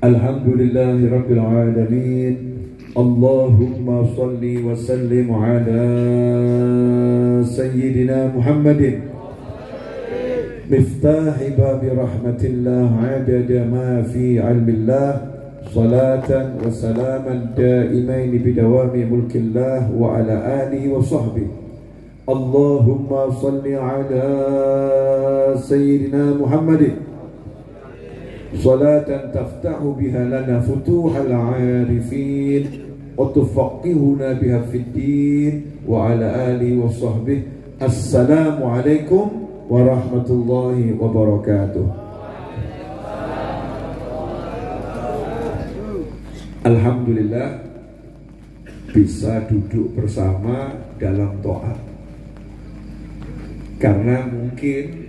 Alhamdulillahi Rabbil Alamin. Allahumma salli wa sallim ala Sayyidina Muhammadin miftahi babi rahmatillah adada ma fi ilmillah salatan wa salaman daimain bidawami mulkillah wa ala alihi wa sahbihi. Allahumma salli ala Sayyidina Muhammadin صلاة تفتح بها لنا فتوح العارفين وتفقهنا بها في الدين وعلى آله وصحبه. السلام عليكم ورحمة الله وبركاته. Alhamdulillah bisa duduk bersama dalam taat, karena mungkin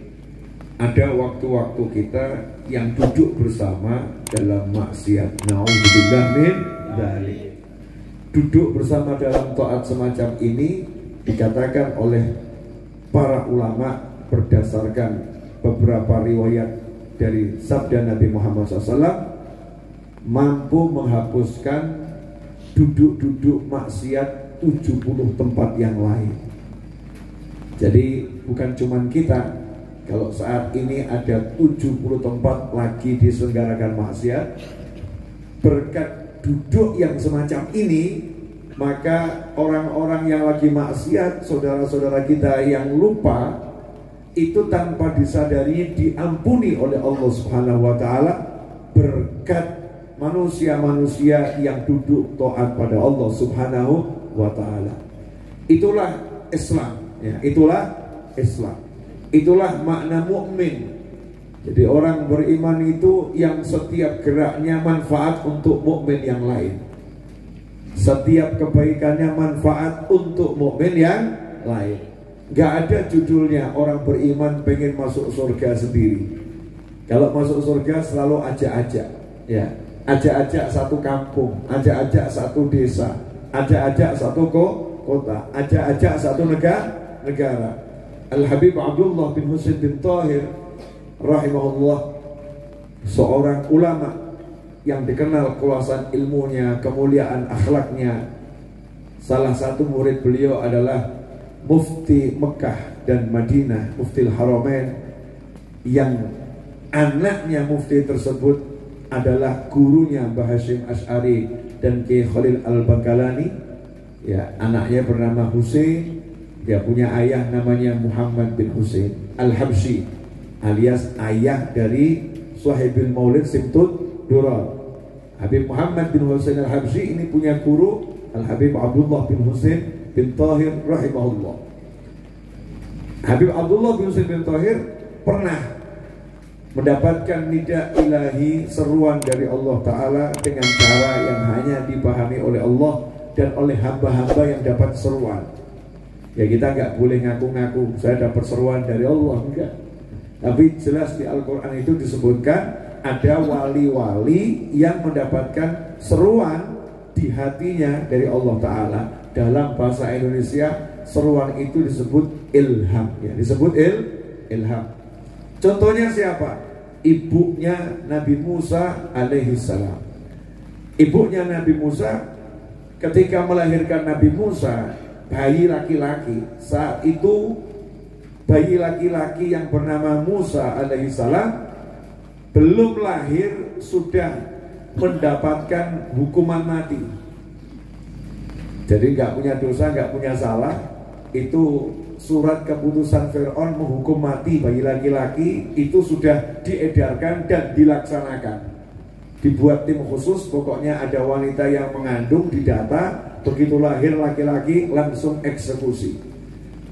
ada waktu-waktu kita yang duduk bersama dalam maksiat. Na'udzubillah min dzalik. Duduk bersama dalam taat semacam ini dikatakan oleh para ulama berdasarkan beberapa riwayat dari sabda Nabi Muhammad SAW, mampu menghapuskan duduk-duduk maksiat 70 tempat yang lain. Jadi bukan cuman kita. Kalau saat ini ada 70 tempat lagi diselenggarakan maksiat, berkat duduk yang semacam ini, maka orang-orang yang lagi maksiat, saudara-saudara kita yang lupa, itu tanpa disadari diampuni oleh Allah Subhanahu wa Ta'ala berkat manusia-manusia yang duduk taat pada Allah Subhanahu wa Ta'ala. Itulah Islam, ya, itulah Islam. Itulah makna mukmin. Jadi orang beriman itu yang setiap geraknya manfaat untuk mukmin yang lain. Setiap kebaikannya manfaat untuk mukmin yang lain. Gak ada judulnya orang beriman pengen masuk surga sendiri. Kalau masuk surga selalu ajak-ajak, ya, ajak-ajak satu kampung, ajak-ajak satu desa, ajak-ajak satu kota, ajak-ajak satu negara. Al-Habib Abdullah bin Husain bin Tahir rahimahullah, seorang ulama yang dikenal keluasan ilmunya, kemuliaan akhlaknya. Salah satu murid beliau adalah Mufti Mekah dan Madinah, Mufti Al-Haramain, yang anaknya Mufti tersebut adalah gurunya Mbah Hasyim Asy'ari dan Kiai Khalil Al-Baqalani. Ya, anaknya bernama Husain. Dia punya ayah namanya Muhammad bin Husain Al-Habsyi, alias ayah dari Sahibul Maulid Simtud Durar. Habib Muhammad bin Husain Al-Habsyi ini punya guru Al-Habib Abdullah bin Husain bin Tahir rahimahullah. Habib Abdullah bin Husain bin Tahir pernah mendapatkan nida ilahi, seruan dari Allah Ta'ala dengan cara yang hanya dipahami oleh Allah dan oleh hamba-hamba yang dapat seruan. Ya, kita nggak boleh ngaku-ngaku saya dapat seruan dari Allah, enggak. Tapi jelas di Al-Quran itu disebutkan ada wali-wali yang mendapatkan seruan di hatinya dari Allah Ta'ala. Dalam bahasa Indonesia seruan itu disebut ilham, ya, disebut ilham. Contohnya siapa? Ibunya Nabi Musa alaihissalam. Ibunya Nabi Musa ketika melahirkan Nabi Musa, bayi laki-laki. Saat itu bayi laki-laki yang bernama Musa alaihissalam belum lahir sudah mendapatkan hukuman mati. Jadi nggak punya dosa, nggak punya salah. Itu surat keputusan Fir'aun menghukum mati bayi laki-laki itu sudah diedarkan dan dilaksanakan. Dibuat tim khusus, pokoknya ada wanita yang mengandung didata. Begitu lahir laki-laki langsung eksekusi.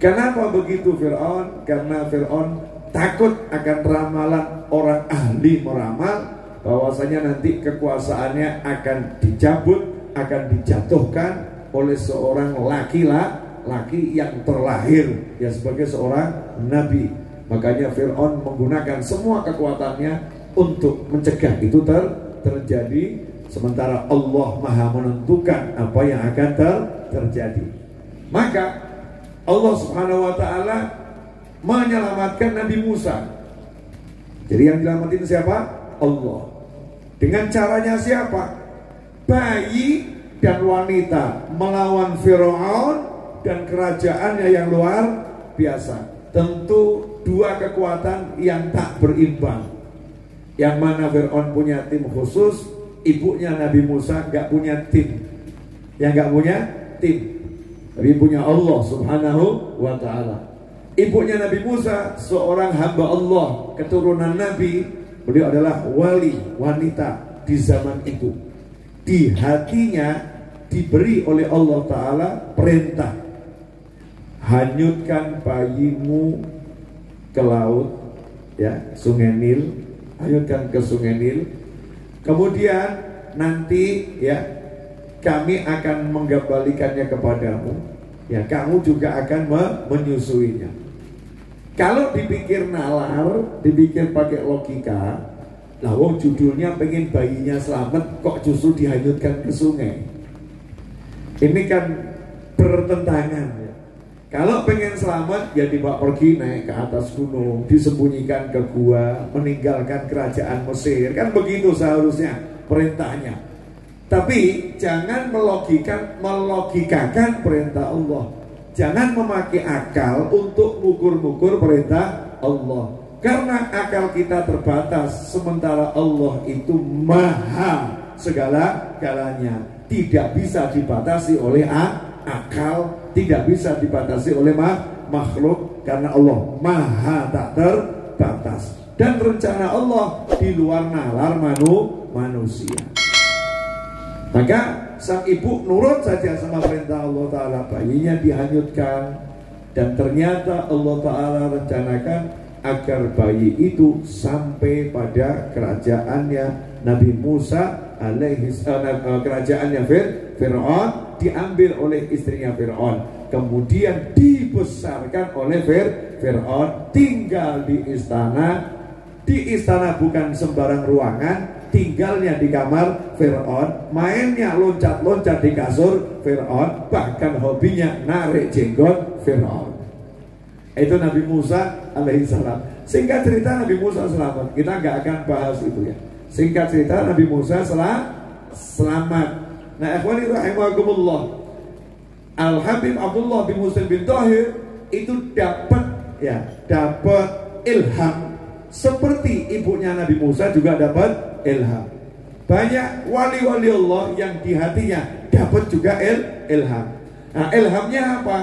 Kenapa begitu Fir'aun? Karena Fir'aun takut akan ramalan orang ahli meramal bahwasanya nanti kekuasaannya akan dicabut, akan dijatuhkan oleh seorang laki-laki yang terlahir ya sebagai seorang nabi. Makanya Fir'aun menggunakan semua kekuatannya untuk mencegah itu terjadi. Sementara Allah Maha menentukan apa yang akan terjadi. Maka Allah Subhanahu wa Ta'ala menyelamatkan Nabi Musa. Jadi yang diselamatin siapa? Allah. Dengan caranya siapa? Bayi dan wanita melawan Firaun dan kerajaannya yang luar biasa. Tentu dua kekuatan yang tak berimbang. Yang mana Firaun punya tim khusus, ibunya Nabi Musa nggak punya tim. Yang nggak punya tim, tapi punya Allah Subhanahu wa ta'ala. Ibunya Nabi Musa seorang hamba Allah, keturunan Nabi. Beliau adalah wali wanita di zaman itu. Di hatinya diberi oleh Allah Ta'ala perintah, hanyutkan bayimu ke laut, ya, Sungai Nil. Hanyutkan ke Sungai Nil. Kemudian nanti, ya, kami akan mengembalikannya kepadamu. Ya, kamu juga akan menyusuinya. Kalau dipikir nalar, dipikir pakai logika, lah wong judulnya pengen bayinya selamat, kok justru dihanyutkan ke sungai. Ini kan bertentangan, ya. Kalau pengen selamat, ya dibawa pergi naik ke atas gunung, disembunyikan ke gua, meninggalkan kerajaan Mesir. Kan begitu seharusnya perintahnya. Tapi jangan melogikakan perintah Allah. Jangan memakai akal untuk mengukur-ukur perintah Allah. Karena akal kita terbatas, sementara Allah itu maha segala-galanya. Tidak bisa dibatasi oleh akal, tidak bisa dibatasi oleh makhluk, karena Allah maha tak terbatas. Dan rencana Allah di luar nalar manusia. Maka sang ibu nurut saja sama perintah Allah Ta'ala. Bayinya dihanyutkan. Dan ternyata Allah Ta'ala rencanakan agar bayi itu sampai pada kerajaannya Nabi Musa kerajaannya Fir'aun, diambil oleh istrinya Fir'aun, kemudian dibesarkan oleh Fir'aun, tinggal di istana. Di istana bukan sembarang ruangan, tinggalnya di kamar Fir'aun, mainnya loncat-loncat di kasur Fir'aun, bahkan hobinya narik jenggot Fir'aun. Itu Nabi Musa alaihissalam. Singkat cerita Nabi Musa selamat. Kita nggak akan bahas itu, ya. Singkat cerita Nabi Musa selamat. Nah, ikhwani rahimakumullah, Al-Habib Abdullah bin Muslim bin Tahir itu dapat ilham seperti ibunya Nabi Musa juga dapat ilham. Banyak wali-wali Allah yang di hatinya dapat juga ilham. Nah, ilhamnya apa?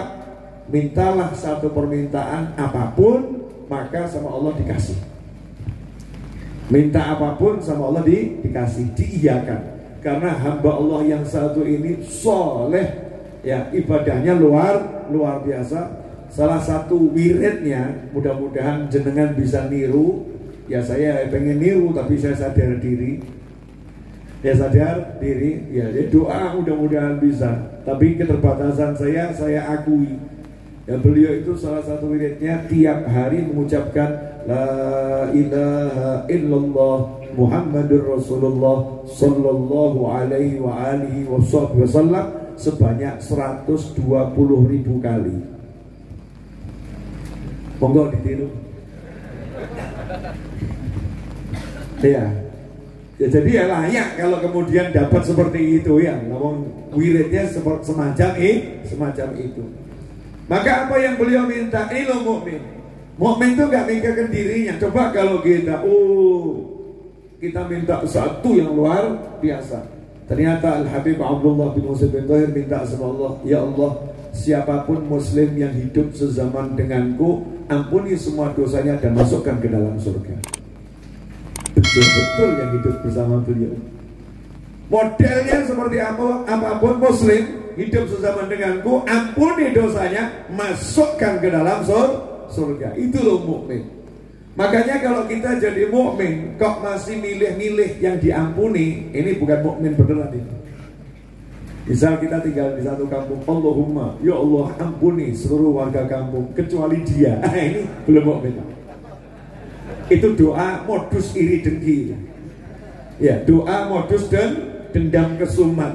Mintalah satu permintaan apapun, maka sama Allah dikasih. Minta apapun sama Allah dikasih, diiyakan. Karena hamba Allah yang satu ini soleh, ya, ibadahnya luar biasa. Salah satu wiridnya, mudah-mudahan jenengan bisa niru. Ya, saya pengen niru tapi saya sadar diri. Ya, doa mudah-mudahan bisa. Tapi keterbatasan saya akui. Ya, beliau itu salah satu wiridnya tiap hari mengucapkan La ilaha illallah Muhammadur Rasulullah sallallahu alaihi wa alihi wasallam sebanyak 120.000 kali. Monggo ditiru. Ya, jadi ya layak kalau kemudian dapat seperti itu, ya. Namun wiridnya semacam itu. Maka apa yang beliau minta? Ini loh mukmin. Mukmin itu gak mikirkan dirinya. Coba kalau kita minta satu yang luar biasa. Ternyata Al-Habib Abdullah bin Muslim bin Tahir minta sama Allah, ya Allah, siapapun muslim yang hidup sezaman denganku, ampuni semua dosanya dan masukkan ke dalam surga. Betul-betul yang hidup bersama beliau. Modelnya seperti apapun muslim hidup sezaman denganku, ampuni dosanya, masukkan ke dalam surga. Itu loh mukmin. Makanya kalau kita jadi mukmin kok masih milih-milih yang diampuni, ini bukan mukmin beneran ini. Misal kita tinggal di satu kampung, Allahumma ya Allah ampuni seluruh warga kampung kecuali dia. Ini belum mukmin. Itu doa modus iri dengki. Ya, doa modus dan dendam kesumat.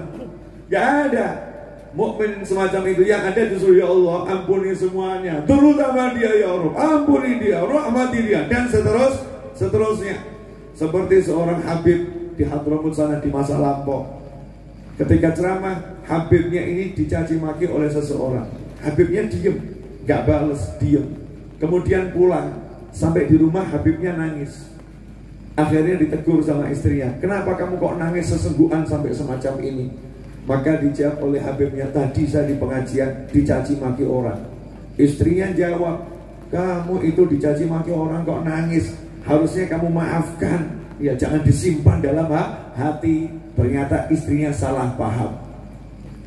Gak ada mukmin semacam itu. Yang ada justru ya Allah ampuni semuanya, terutama dia ya Allah, ampuni dia, rahmati dia, dan seterusnya. Seperti seorang Habib di Hadramut sana di masa lampau. Ketika ceramah, Habibnya ini dicaci maki oleh seseorang. Habibnya diem, gak bales, diem. Kemudian pulang, sampai di rumah Habibnya nangis. Akhirnya ditegur sama istrinya, kenapa kamu kok nangis sesenggukan sampai semacam ini? Maka dijawab oleh Habibnya, tadi saya di pengajian dicaci maki orang. Istrinya jawab, kamu itu dicaci maki orang kok nangis, harusnya kamu maafkan. Ya jangan disimpan dalam hati. Ternyata istrinya salah paham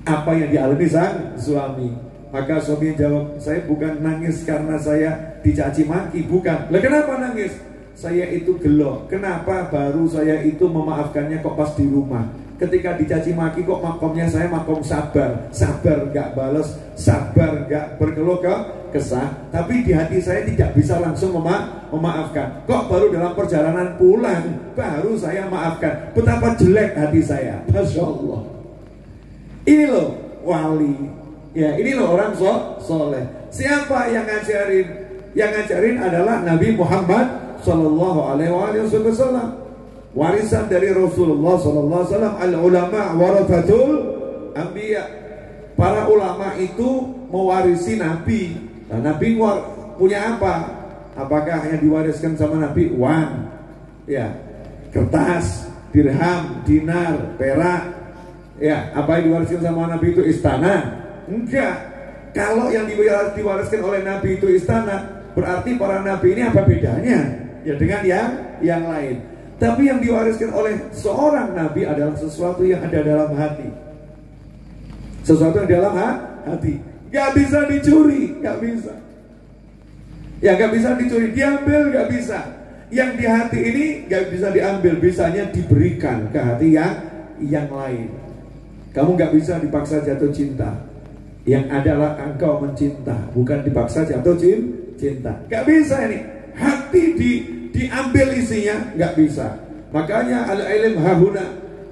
apa yang dialami sang suami. Maka suaminya jawab, saya bukan nangis karena saya dicaci maki, bukan. Lah kenapa nangis? Saya itu gelo. Kenapa baru saya itu memaafkannya kok pas di rumah? Ketika dicaci maki kok makomnya saya makom sabar. Sabar gak bales, sabar gak berkeluh kesah. Tapi di hati saya tidak bisa langsung memaafkan. Kok baru dalam perjalanan pulang baru saya maafkan. Betapa jelek hati saya. Masya Allah. Ini loh wali. Ya ini loh orang soleh. Siapa yang ngajarin? Yang ngajarin adalah Nabi Muhammad Sallallahu Alaihi Wasallam. Warisan dari Rasulullah Sallallahu Alaihi Wasallam. Al-ulama warathatul anbiya. Para ulama itu mewarisi Nabi. Nah, Nabi punya apa? Apakah yang diwariskan sama Nabi? Uang, ya, kertas, dirham, dinar, perak. Ya, apa yang diwariskan sama Nabi itu istana? Enggak. Kalau yang diwariskan oleh Nabi itu istana, berarti para Nabi ini apa bedanya? Ya dengan yang lain. Tapi yang diwariskan oleh seorang Nabi adalah sesuatu yang ada dalam hati. Sesuatu yang dalam hati. Gak bisa dicuri, gak bisa. Ya gak bisa dicuri, diambil gak bisa. Yang di hati ini gak bisa diambil, bisanya diberikan ke hati yang lain. Kamu gak bisa dipaksa jatuh cinta. Yang adalah engkau mencinta, bukan dipaksa jatuh cinta. Gak bisa ini. Hati diambil isinya, nggak bisa. Makanya al-ilm hahuna,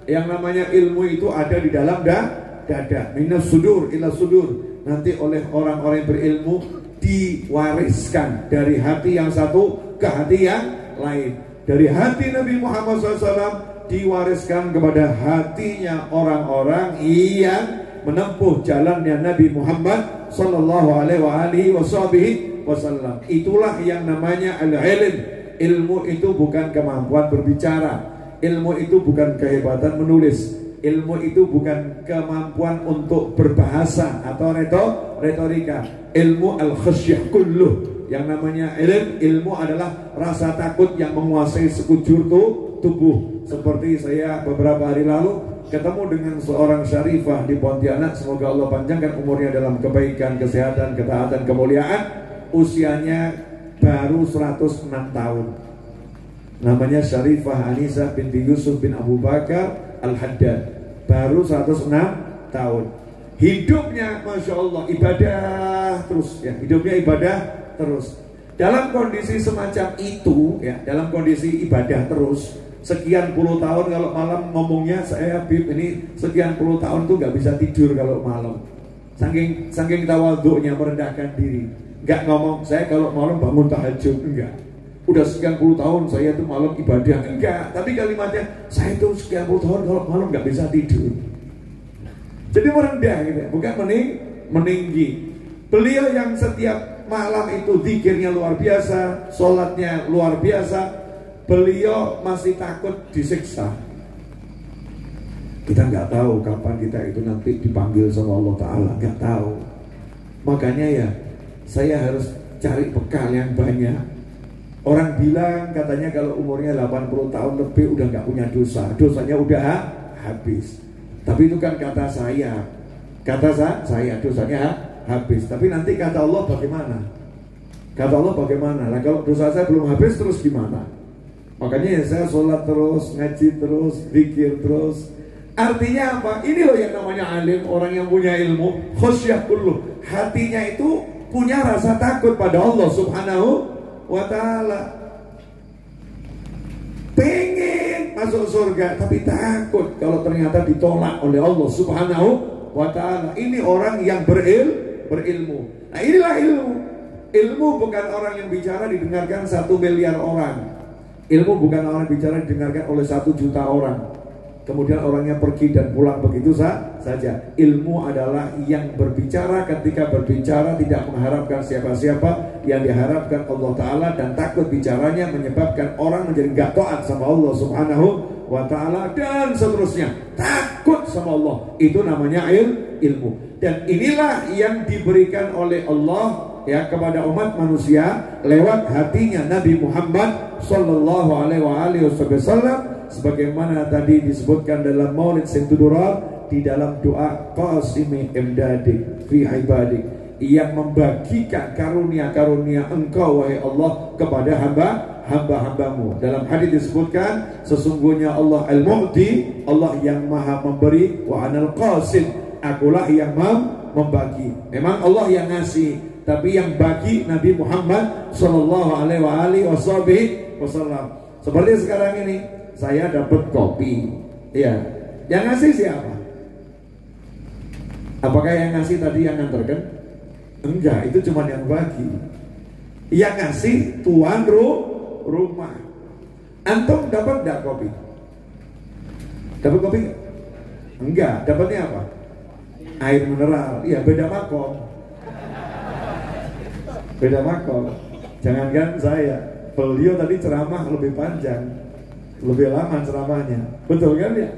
yang namanya ilmu itu ada di dalam dada. Minas sudur ila sudur. Nanti oleh orang-orang yang berilmu diwariskan dari hati yang satu ke hati yang lain. Dari hati Nabi Muhammad SAW diwariskan kepada hatinya orang-orang yang menempuh jalannya Nabi Muhammad Sallallahu Alaihi Wasallam. Itulah yang namanya al-ilm. Ilmu itu bukan kemampuan berbicara. Ilmu itu bukan kehebatan menulis. Ilmu itu bukan kemampuan untuk berbahasa atau retorika. Ilmu al-khasyah kulluh. Yang namanya ilmu adalah rasa takut yang menguasai sekujur tubuh. Seperti saya beberapa hari lalu ketemu dengan seorang syarifah di Pontianak. Semoga Allah panjangkan umurnya dalam kebaikan, kesehatan, ketaatan, kemuliaan. Usianya baru 106 tahun. Namanya Syarifah Anisa binti Yusuf bin Abu Bakar Al-Haddad. Baru 106 tahun. Hidupnya Masya Allah ibadah terus ya. Hidupnya ibadah terus. Dalam kondisi semacam itu ya, dalam kondisi ibadah terus sekian puluh tahun, kalau malam ngomongnya, saya Habib ini sekian puluh tahun tuh gak bisa tidur kalau malam. Saking tawadhu'nya, merendahkan diri. Enggak ngomong, saya kalau malam bangun tahajud, enggak. Udah sekian puluh tahun saya itu malam ibadah, enggak. Tapi kalimatnya, saya itu sekian puluh tahun kalau malam enggak bisa tidur. Jadi merendah gitu ya, bukan meninggi. Beliau yang setiap malam itu zikirnya luar biasa, sholatnya luar biasa. Beliau masih takut disiksa. Kita nggak tahu kapan kita itu nanti dipanggil sama Allah Ta'ala, nggak tahu. Makanya ya, saya harus cari bekal yang banyak. Orang bilang katanya kalau umurnya 80 tahun lebih udah nggak punya dosa. Dosanya udah habis. Tapi itu kan kata saya. Kata saya dosanya habis. Tapi nanti kata Allah bagaimana? Kata Allah bagaimana? Nah kalau dosa saya belum habis terus gimana? Makanya ya saya sholat terus, ngaji terus, zikir terus. Artinya apa? Ini loh yang namanya alim, orang yang punya ilmu. Khasyah kulluh. Hatinya itu punya rasa takut pada Allah Subhanahu wa Ta'ala. Pengen masuk surga tapi takut kalau ternyata ditolak oleh Allah Subhanahu wa Ta'ala. Ini orang yang berilmu. Nah inilah ilmu. Ilmu bukan orang yang bicara didengarkan 1 miliar orang. Ilmu bukan orang bicara didengarkan oleh 1 juta orang, kemudian orangnya pergi dan pulang begitu saja. Ilmu adalah yang berbicara, ketika berbicara tidak mengharapkan siapa-siapa, yang diharapkan Allah Ta'ala, dan takut bicaranya menyebabkan orang menjadi gak taat sama Allah Subhanahu wa Ta'ala, dan seterusnya. Takut sama Allah, itu namanya ilmu. Dan inilah yang diberikan oleh Allah ya kepada umat manusia lewat hatinya Nabi Muhammad sallallahu alaihi wasallam, sebagaimana tadi disebutkan dalam Maulid Sintudurar, di dalam doa Qasimi imdadik fi ibadik, yang membagikan karunia-karunia Engkau wahai Allah kepada hamba-hambamu. Dalam hadis disebutkan, sesungguhnya Allah al-Mu'ti, Allah yang maha memberi, wa anal qasim, akulah yang membagi. Memang Allah yang ngasih, tapi yang bagi Nabi Muhammad sallallahu alaihi wasallam. Seperti sekarang ini saya dapat kopi, ya, yang ngasih siapa? Apakah yang ngasih tadi yang nganterkan? Enggak, itu cuma yang bagi. Yang ngasih tuan rumah. Antum dapat enggak kopi? Dapat kopi? Enggak, dapatnya apa? Air mineral. Iya, beda makom. Beda makom. Jangankan saya, beliau tadi ceramah lebih panjang, lebih lama ceramahnya, betul kan ya?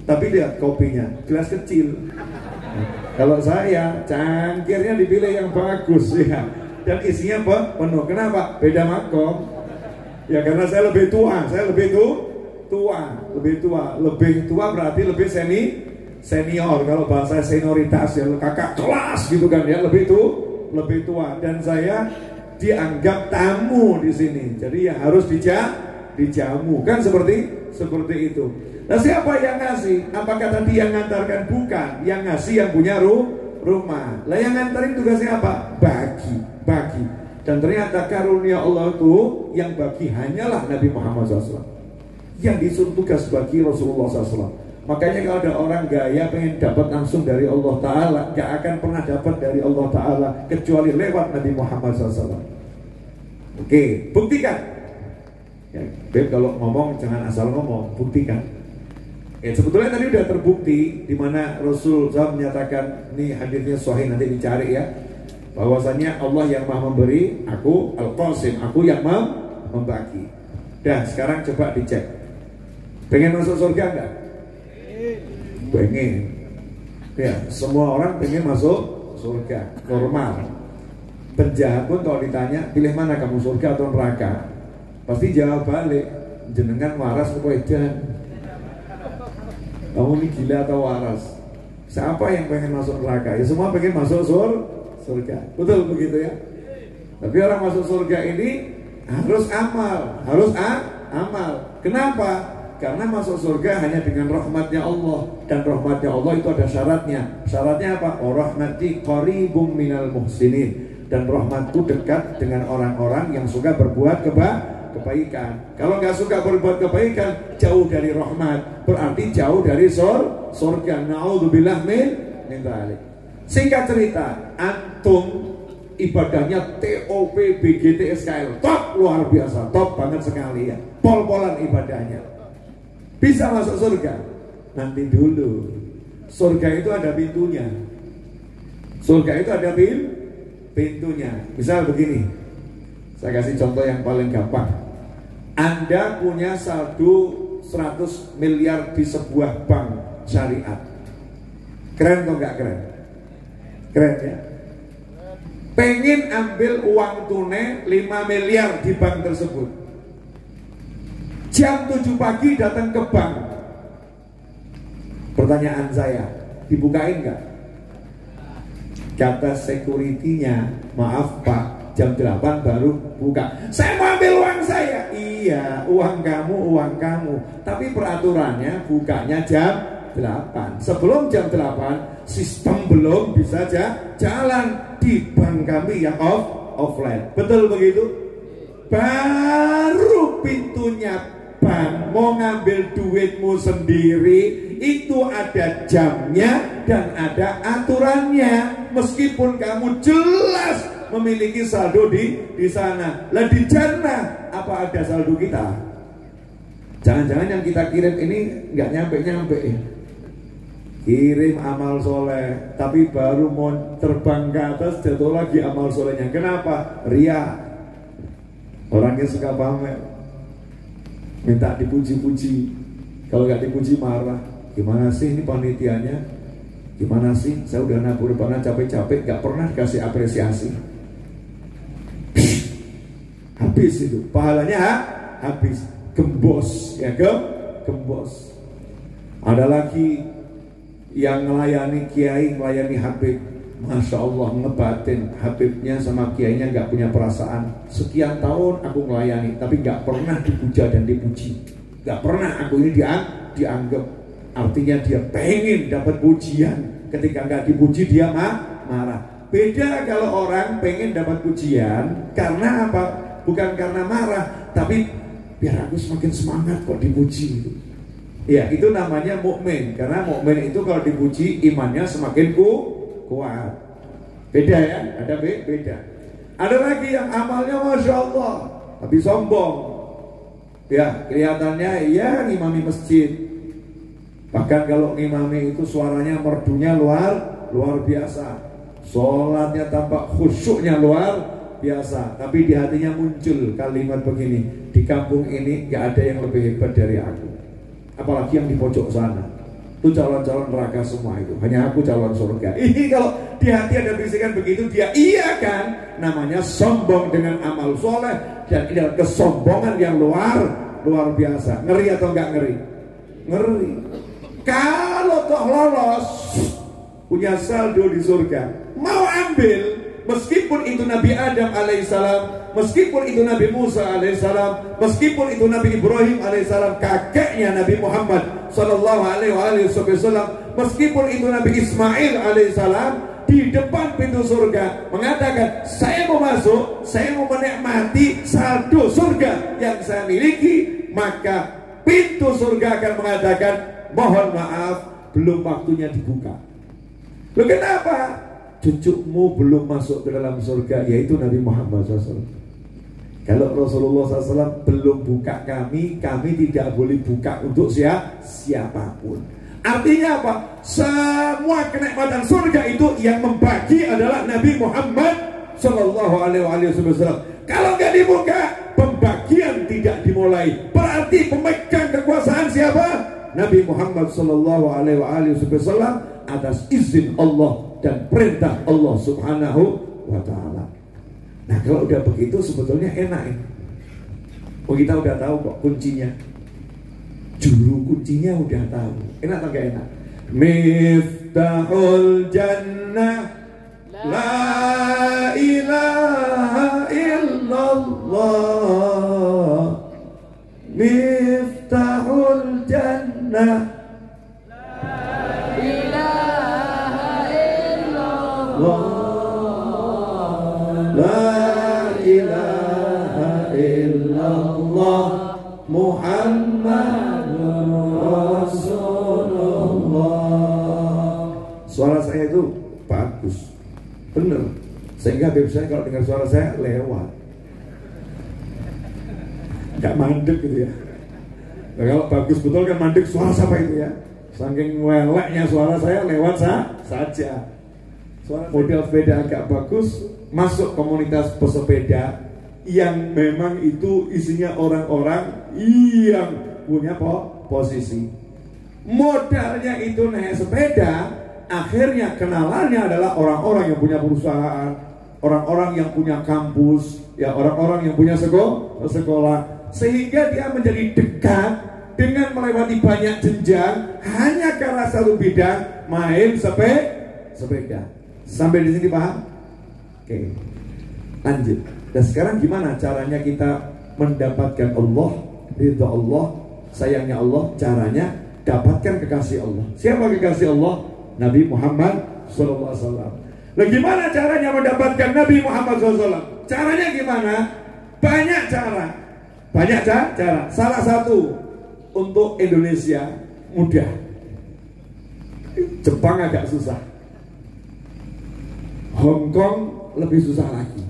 Tapi lihat kopinya, gelas kecil. Kalau saya, cangkirnya dipilih yang bagus ya, dan isinya penuh. Kenapa? Beda makom. Ya karena saya lebih tua, lebih tua berarti lebih senior. Kalau bahasa senioritas ya, kakak kelas gitu kan ya, lebih tua, dan saya dianggap tamu di sini, jadi ya harus dijamu kan, seperti itu. Nah, siapa yang ngasih? Apakah tadi yang ngantarkan? Bukan, yang ngasih yang punya rumah. Lah yang ngantarin tugasnya apa? Bagi. Dan ternyata karunia Allah itu yang bagi hanyalah Nabi Muhammad SAW, yang disuruh tugas bagi Rasulullah SAW. Makanya kalau ada orang gaya pengen dapat langsung dari Allah Ta'ala, gak akan pernah dapat dari Allah Ta'ala kecuali lewat Nabi Muhammad SAW. Oke, buktikan ya, Beb, kalau ngomong jangan asal ngomong, buktikan. Ya, sebetulnya tadi udah terbukti, di mana Rasul SAW menyatakan, ini hadisnya sahih, nanti dicari ya, bahwasanya Allah yang maha memberi, aku Al-Qasim, aku yang membagi. Dan sekarang coba dicek, pengen masuk surga enggak? Pengen. Ya, semua orang pengen masuk surga, normal. Penjahat pun kalau ditanya, pilih mana kamu, surga atau neraka, pasti jawab balik, jenengan waras apa edan? Kamu ini gila atau waras? Siapa yang pengen masuk neraka? Ya semua pengen masuk surga. Betul begitu ya? Tapi orang masuk surga ini harus amal, amal. Kenapa? Karena masuk surga hanya dengan rahmatnya Allah, dan rahmatnya Allah itu ada syaratnya. Syaratnya apa? Rahmati qaribum minal muhsinin, dan rahmatku dekat dengan orang-orang yang suka berbuat kebaikan. Kalau nggak suka berbuat kebaikan, jauh dari rahmat, berarti jauh dari surga. Na'udzubillah min dzalik. Singkat cerita, antum ibadahnya TOP BGT SKL, top, luar biasa, top banget sekali ya, pol-polan ibadahnya. Bisa masuk surga? Nanti dulu. Surga itu ada pintunya. Surga itu ada pintunya. Misal begini, saya kasih contoh yang paling gampang. Anda punya saldo 100 miliar di sebuah bank syariat. Keren atau enggak keren? Keren ya. Pengen ambil uang tunai 5 miliar di bank tersebut. Jam 7 pagi datang ke bank. Pertanyaan saya, dibukain nggak? Kata security-nya, maaf Pak, jam 8 baru buka. Saya mau ambil uang saya. Iya, uang kamu. Tapi peraturannya bukanya jam 8. Sebelum jam 8, sistem belum bisa jalan di bank kami yang offline. Betul begitu? Baru pintunya bank mau ngambil duitmu sendiri, itu ada jamnya dan ada aturannya. Meskipun kamu jelas memiliki saldo di sana. Lah di jannah apa Apa ada saldo kita? Jangan-jangan yang kita kirim ini nggak nyampe-nyampe ya. Kirim amal soleh, tapi baru mau terbang ke atas jatuh lagi amal solehnya. Kenapa? Ria. Orangnya suka pamer, minta dipuji-puji. Kalau nggak dipuji marah. Gimana sih ini panitianya? Gimana sih? Saya udah nabur dana capek-capek, nggak pernah dikasih apresiasi. Habis itu, pahalanya habis. Gembos, ya gembos. Ada lagi yang melayani kiai, melayani Habib, Masya Allah, ngebatin Habibnya sama kiainya nggak punya perasaan. Sekian tahun aku melayani, tapi nggak pernah dipuja dan dipuji. Nggak pernah aku ini dianggap. Artinya dia pengen dapat pujian. Ketika nggak dipuji dia marah. Beda kalau orang pengen dapat pujian karena apa? Bukan karena marah, tapi biar aku semakin semangat kok dipuji itu. Ya, itu namanya mukmin. Karena mukmin itu kalau dipuji imannya semakin kuat. Beda ya, ada beda. Ada lagi yang amalnya Masya Allah, tapi sombong. Ya, kelihatannya ya ngimami masjid. Bahkan kalau ngimami itu suaranya merdunya luar biasa. Sholatnya tampak khusyuknya luar biasa, tapi di hatinya muncul kalimat begini, di kampung ini gak ada yang lebih hebat dari aku, apalagi yang di pojok sana, itu calon-calon neraka semua itu, hanya aku calon surga. Ini kalau di hati ada bisikan begitu, dia iya kan, namanya sombong dengan amal soleh, dan ini adalah kesombongan yang luar biasa. Ngeri atau enggak ngeri? Ngeri. Kalau toh lolos, punya saldo di surga, mau ambil, meskipun itu Nabi Adam alaihissalam, meskipun itu Nabi Musa alaihissalam, meskipun itu Nabi Ibrahim alaihissalam, kakeknya Nabi Muhammad sallallahu alaihi wasallam, meskipun itu Nabi Ismail alaihissalam, di depan pintu surga mengatakan, saya mau masuk, saya mau menikmati saldo surga yang saya miliki, maka pintu surga akan mengatakan, mohon maaf, belum waktunya dibuka. Loh kenapa? Cucumu belum masuk ke dalam surga, yaitu Nabi Muhammad SAW. Kalau Rasulullah SAW belum buka kami tidak boleh buka untuk siapapun. Artinya apa? Semua kenikmatan surga itu yang membagi adalah Nabi Muhammad SAW. Kalau nggak dibuka, pembagian tidak dimulai. Berarti pemegang kekuasaan siapa? Nabi Muhammad SAW atas izin Allah dan perintah Allah Subhanahu wa ta'ala. Nah, kalau udah begitu sebetulnya enak ya. Oh, kita udah tahu kok kuncinya. Juru kuncinya udah tahu. Enak atau gak enak? Miftahul jannah la ilaha illallah. Miftahul jannah la ilaha illallah Muhammadur Rasulullah. Suara saya itu bagus, bener, sehingga biasanya kalau dengar suara saya lewat, nggak mandek gitu ya. Nah, kalau bagus betul kan mandek, suara siapa itu ya? Saking weleknya suara saya lewat saja. Model sepeda agak bagus, masuk komunitas pesepeda yang memang itu isinya orang-orang yang punya posisi. Modalnya itu naik sepeda, akhirnya kenalannya adalah orang-orang yang punya perusahaan, orang-orang yang punya kampus, ya orang-orang yang punya sekolah, sehingga dia menjadi dekat dengan melewati banyak jenjang hanya karena satu bidang, main sepeda. Sampai di sini paham? Oke, lanjut. Dan sekarang gimana caranya kita mendapatkan Allah, ridha Allah, sayangnya Allah? Caranya dapatkan kekasih Allah. Siapa kekasih Allah? Nabi Muhammad SAW. Nah, gimana caranya mendapatkan Nabi Muhammad SAW? Caranya gimana? Banyak cara. Salah satu untuk Indonesia mudah. Jepang agak susah. Hong Kong lebih susah lagi.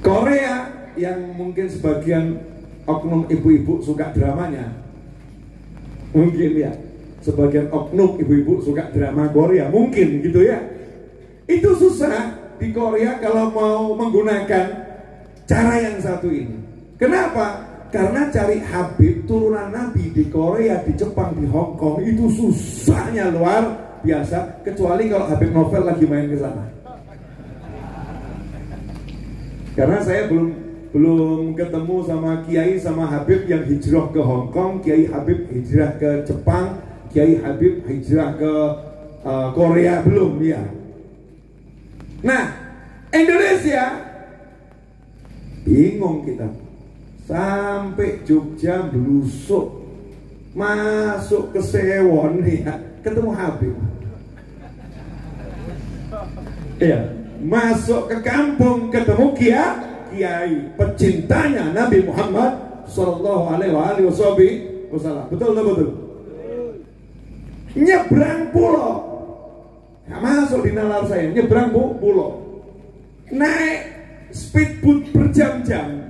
Korea yang mungkin sebagian oknum ibu-ibu suka dramanya. Mungkin ya, sebagian oknum ibu-ibu suka drama Korea, mungkin gitu ya. Itu susah di Korea kalau mau menggunakan cara yang satu ini. Kenapa? Karena cari Habib turunan Nabi di Korea, di Jepang, di Hong Kong itu susahnya luar biasa. Kecuali kalau Habib Novel lagi main ke sana. Karena saya belum ketemu sama Kiai sama Habib yang hijrah ke Hong Kong, Kiai Habib hijrah ke Jepang, Kiai Habib hijrah ke Korea, belum ya. Nah, Indonesia bingung kita. Sampai Jogja belusuk, masuk ke Sewon ya, ketemu Habib. Iya, masuk ke kampung ketemu Kiai pecintanya Nabi Muhammad Sallallahu Alaihi Wasallam. Betul. Nyebrang pulau, nggak masuk di nalar saya. Nyebrang pulau, naik speedboat berjam-jam.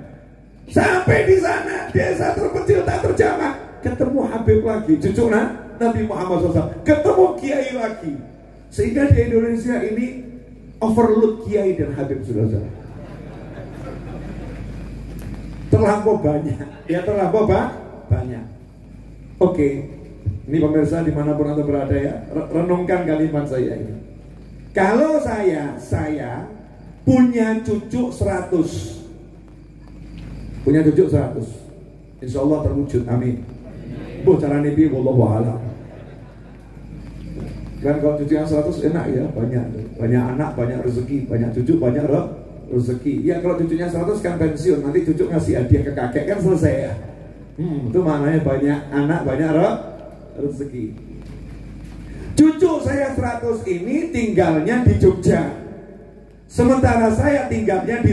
Sampai di sana, desa terpencil tak terjamah, ketemu Habib lagi, cucu Nabi Muhammad SAW, ketemu Kiai lagi. Sehingga di Indonesia ini overload Kiai dan Habib, saudara-saudara. Terlampau banyak, ya terlampau banyak. Oke, ini pemirsa dimanapun anda berada ya, renungkan kalimat saya ini. Kalau saya punya cucu 100, punya cucu 100, insya Allah terwujud, amin. Bu cara nabi wallahu a'lam. Kan kalau cucu yang 100 enak ya, banyak anak, banyak rezeki, banyak cucu, banyak rezeki. Ya kalau cucunya 100 kan pensiun, nanti cucu ngasih hadiah ke kakek kan selesai ya. Itu maknanya banyak anak, banyak rezeki. Cucu saya 100 ini tinggalnya di Jogja, sementara saya tinggalnya di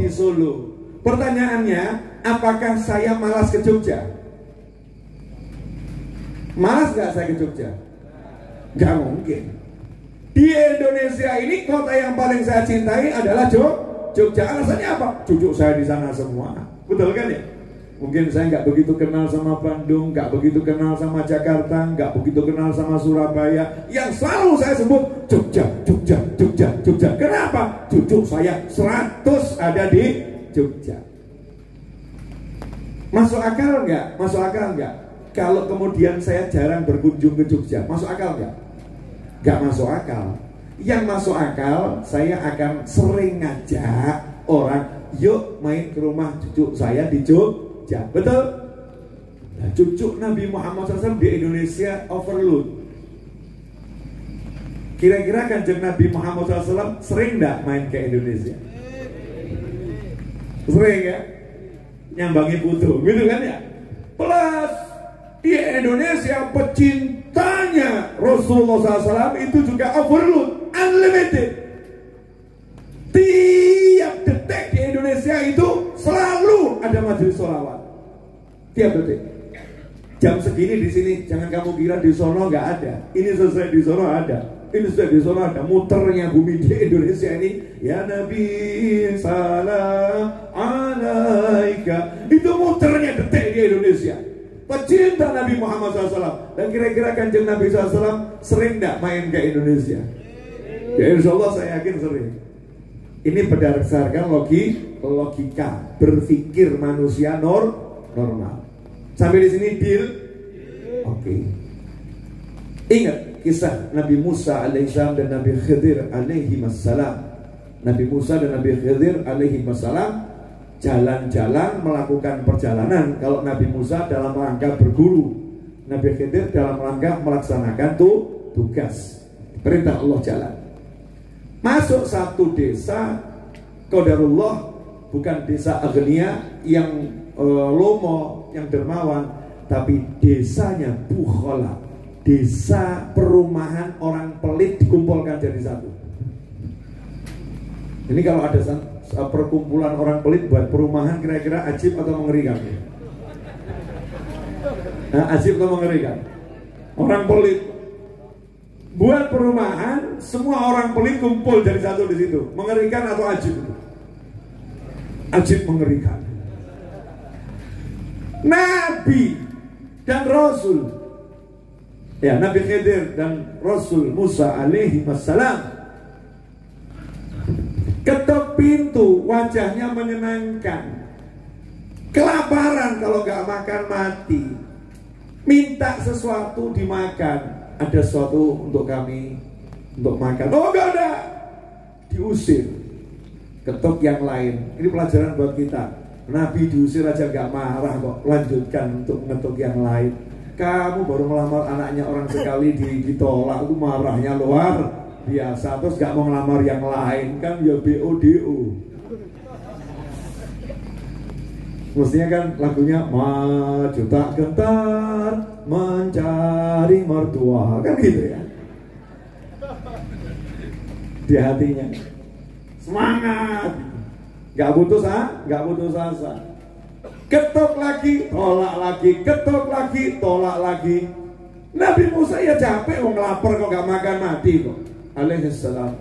Solo. Pertanyaannya, apakah saya malas ke Jogja? Malas gak saya ke Jogja? Gak mungkin. Di Indonesia ini kota yang paling saya cintai adalah Jogja. Alasannya apa? Cucu saya di sana semua. Betul kan ya? Mungkin saya nggak begitu kenal sama Bandung, nggak begitu kenal sama Jakarta, nggak begitu kenal sama Surabaya. Yang selalu saya sebut Jogja. Kenapa? Cucu saya 100 ada di Jogja. Masuk akal nggak? Masuk akal nggak? Kalau kemudian saya jarang berkunjung ke Jogja, masuk akal nggak? Nggak masuk akal. Yang masuk akal, saya akan sering ngajak orang, yuk main ke rumah cucu saya di Jogja. Betul? Nah, cucu Nabi Muhammad SAW di Indonesia overload. Kira-kira Kanjeng Nabi Muhammad SAW sering nggak main ke Indonesia? Sering ya? Nyambangi putu, gitu kan ya? Plus di Indonesia pecintanya Rasulullah SAW itu juga overload, unlimited. Tiap detik di Indonesia itu selalu ada majelis sholawat. Tiap detik. Jam segini di sini, jangan kamu kira di sono nggak ada. Ini selesai di sono ada. Ini sudah di sono ada. Muternya bumi di Indonesia ini. Ya Nabi salam alaika. Itu muternya detik di Indonesia. Pecinta Nabi Muhammad SAW. Dan kira-kira Kanjeng Nabi SAW sering gak main ke Indonesia? Ya insya Allah saya yakin sering. Ini berdasarkan logika berpikir manusia normal. Sampai di sini deal? Oke. Ingat kisah Nabi Musa alaihissalam dan Nabi Khidir alaihissalam. Nabi Musa dan Nabi Khidir alaihissalam jalan-jalan melakukan perjalanan. Kalau Nabi Musa dalam rangka berguru, Nabi Khidir dalam rangka melaksanakan tugas. Perintah Allah jalan. Masuk satu desa, qadarullah, bukan desa agnia yang lomo, yang dermawan, tapi desanya bukhala, desa perumahan orang pelit dikumpulkan jadi satu. Ini kalau ada perkumpulan orang pelit buat perumahan, kira-kira ajib atau mengerikan? Nah, ajib atau mengerikan? Orang pelit buat perumahan, semua orang pelit kumpul jadi satu di situ. Mengerikan atau ajib? Ajib mengerikan. Nabi dan Rasul, ya, Nabi Khidir dan Rasul Musa alaihi wassalam ketok pintu, wajahnya menyenangkan. Kelaparan, kalau gak makan mati. Minta sesuatu dimakan. Ada sesuatu untuk kami untuk makan. Oh gak ada, diusir. Ketok yang lain. Ini pelajaran buat kita. Nabi diusir aja gak marah kok, lanjutkan untuk mengetuk yang lain. Kamu baru melamar anaknya orang sekali ditolak, itu marahnya luar biasa. Terus gak mau ngelamar yang lain, kan ya BODO. Mestinya kan lagunya maju tak gentar mencari mertua, kan gitu ya. Di hatinya semangat, gak putus asa. Ketok lagi, tolak lagi, ketok lagi, tolak lagi. Nabi Musa ya capek, mau ngelapar kok gak makan mati kok. Alaihissalam.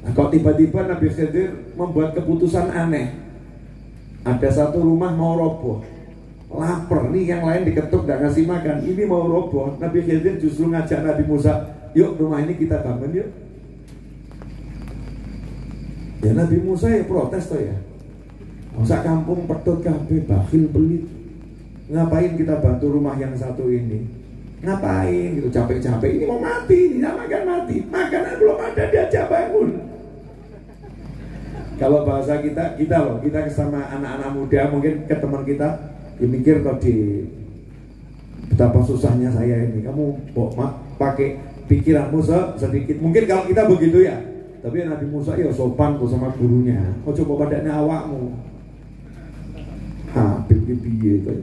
Nah, kok tiba-tiba Nabi Khidir membuat keputusan aneh. Ada satu rumah mau roboh, lapar nih, yang lain diketuk gak kasih makan, ini mau roboh. Nabi Khidir justru ngajak Nabi Musa, yuk rumah ini kita bangun yuk. Ya Nabi Musa ya protes toh ya. Masa kampung pedot kabeh, bakhil pelit. Ngapain kita bantu rumah yang satu ini? Ngapain gitu, capek-capek ini mau mati, ini makan mati. Makanan belum ada diajak bangun. Kalau bahasa kita loh, kita sama anak-anak muda mungkin ke teman kita, ya mikir tadi betapa susahnya saya ini. Kamu pakai pikiranmu sedikit. Mungkin kalau kita begitu ya. Tapi Nabi Musa ya sopan tuh sama gurunya. Kau coba padanya awakmu. Habib piye itu.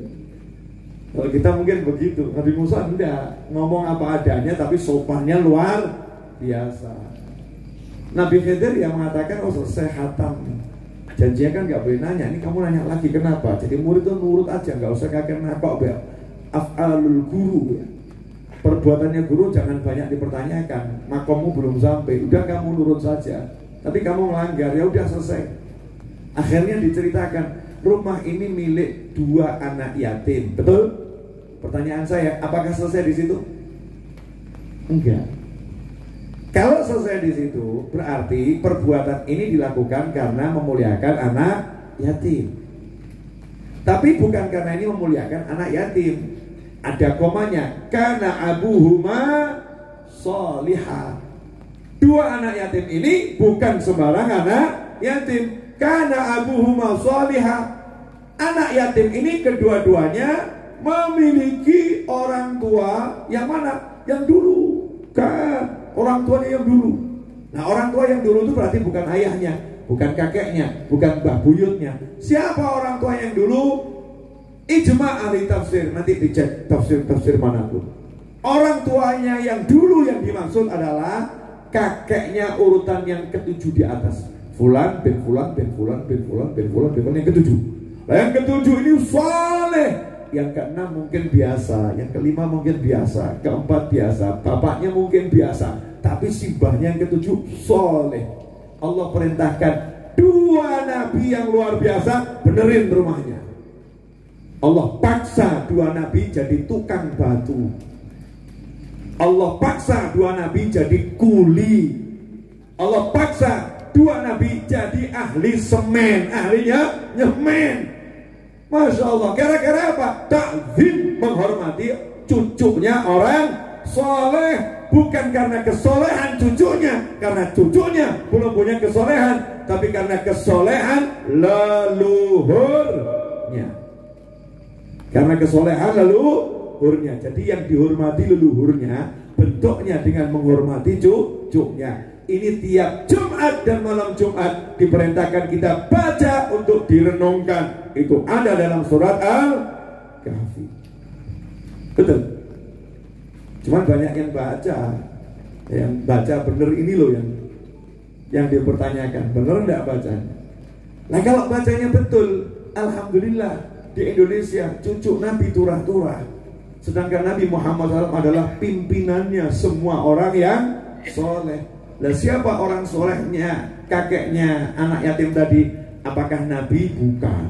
Kalau kita mungkin begitu. Nabi Musa enggak, ngomong apa adanya tapi sopannya luar biasa. Nabi Khidir yang mengatakan, oh selesai khatam, janjinya kan gak boleh nanya. Ini kamu nanya lagi kenapa? Jadi murid itu nurut aja, gak usah kakek nakok. Af'alul guru ya. Perbuatannya guru jangan banyak dipertanyakan. Makommu belum sampai, udah kamu nurut saja. Tapi kamu melanggar, ya udah selesai. Akhirnya diceritakan, rumah ini milik 2 anak yatim. Betul? Pertanyaan saya, apakah selesai di situ? Enggak. Kalau selesai di situ, berarti perbuatan ini dilakukan karena memuliakan anak yatim. Tapi bukan karena ini memuliakan anak yatim. Ada komanya, karena abuhuma sholihah. 2 anak yatim ini bukan sembarang anak yatim. Karena abuhuma sholihah. Anak yatim ini kedua-duanya memiliki orang tua yang mana? Yang dulu. Kan orang tuanya yang dulu. Nah orang tua yang dulu itu berarti bukan ayahnya, bukan kakeknya, bukan mbah buyutnya. Siapa orang tua yang dulu? Ijma ahli tafsir. Nanti dicek tafsir manapun. Orang tuanya yang dulu yang dimaksud adalah kakeknya urutan yang ke-7 di atas. Fulan bin Fulan bin Fulan bin Fulan bin Fulan bin Fulan, yang ke-7. Nah, yang ke-7 ini saleh. Yang ke-6 mungkin biasa, yang ke-5 mungkin biasa, ke-4 biasa, bapaknya mungkin biasa, tapi simbahnya yang ke-7 soleh. Allah perintahkan 2 nabi yang luar biasa benerin rumahnya. Allah paksa 2 nabi jadi tukang batu. Allah paksa 2 nabi jadi kuli. Allah paksa 2 nabi jadi ahli semen, ahlinya nyemen. Masya Allah, gara-gara apa? Ta'zim, menghormati cucunya orang soleh. Bukan karena kesolehan cucunya, karena cucunya belum punya kesolehan, tapi karena kesolehan leluhurnya. Karena kesolehan leluhurnya. Jadi yang dihormati leluhurnya, bentuknya dengan menghormati cucunya. Ini tiap Jumat dan malam Jumat diperintahkan kita baca untuk direnungkan. Itu ada dalam surat Al-Kahfi. Betul. Cuman banyak yang baca bener ini loh yang dipertanyakan. Bener enggak bacanya? Nah kalau bacanya betul, alhamdulillah di Indonesia cucu Nabi turah-turah. Sedangkan Nabi Muhammad SAW adalah pimpinannya semua orang yang soleh. Lah siapa orang solehnya? Kakeknya anak yatim tadi Apakah Nabi? Bukan.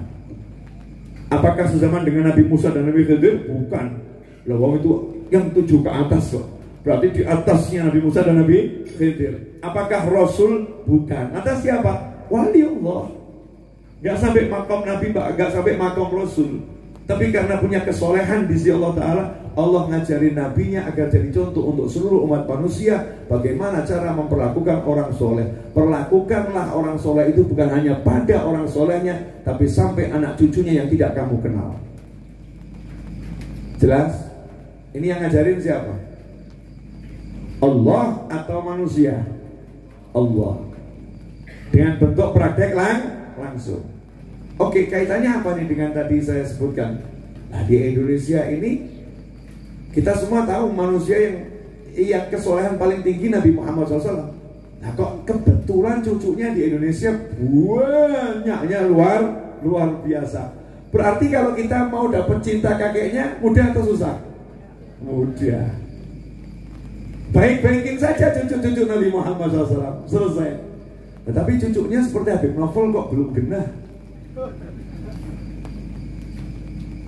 Apakah sezaman dengan Nabi Musa dan Nabi Khidir? Bukan. Lah wong itu yang 7 ke atas kok. Berarti di atasnya Nabi Musa dan Nabi Khidir. Apakah Rasul? Bukan. Atas siapa? Waliullah. Gak sampai makom Nabi, gak sampai makom Rasul. Tapi karena punya kesolehan di sisi Allah Ta'ala, Allah ngajarin nabinya agar jadi contoh untuk seluruh umat manusia bagaimana cara memperlakukan orang soleh. Perlakukanlah orang soleh itu bukan hanya pada orang solehnya, tapi sampai anak cucunya yang tidak kamu kenal. Jelas? Ini yang ngajarin siapa? Allah atau manusia? Allah. Dengan bentuk praktek langsung. Oke, kaitannya apa nih dengan tadi saya sebutkan? Nah, di Indonesia ini kita semua tahu manusia yang kesolehan paling tinggi Nabi Muhammad SAW. Nah, kok kebetulan cucunya di Indonesia banyaknya luar biasa. Berarti kalau kita mau dapat cinta kakeknya mudah atau susah? Mudah. Baik-baikin saja cucu-cucu Nabi Muhammad SAW, selesai. Tetapi cucunya seperti Habib Novel kok belum genah.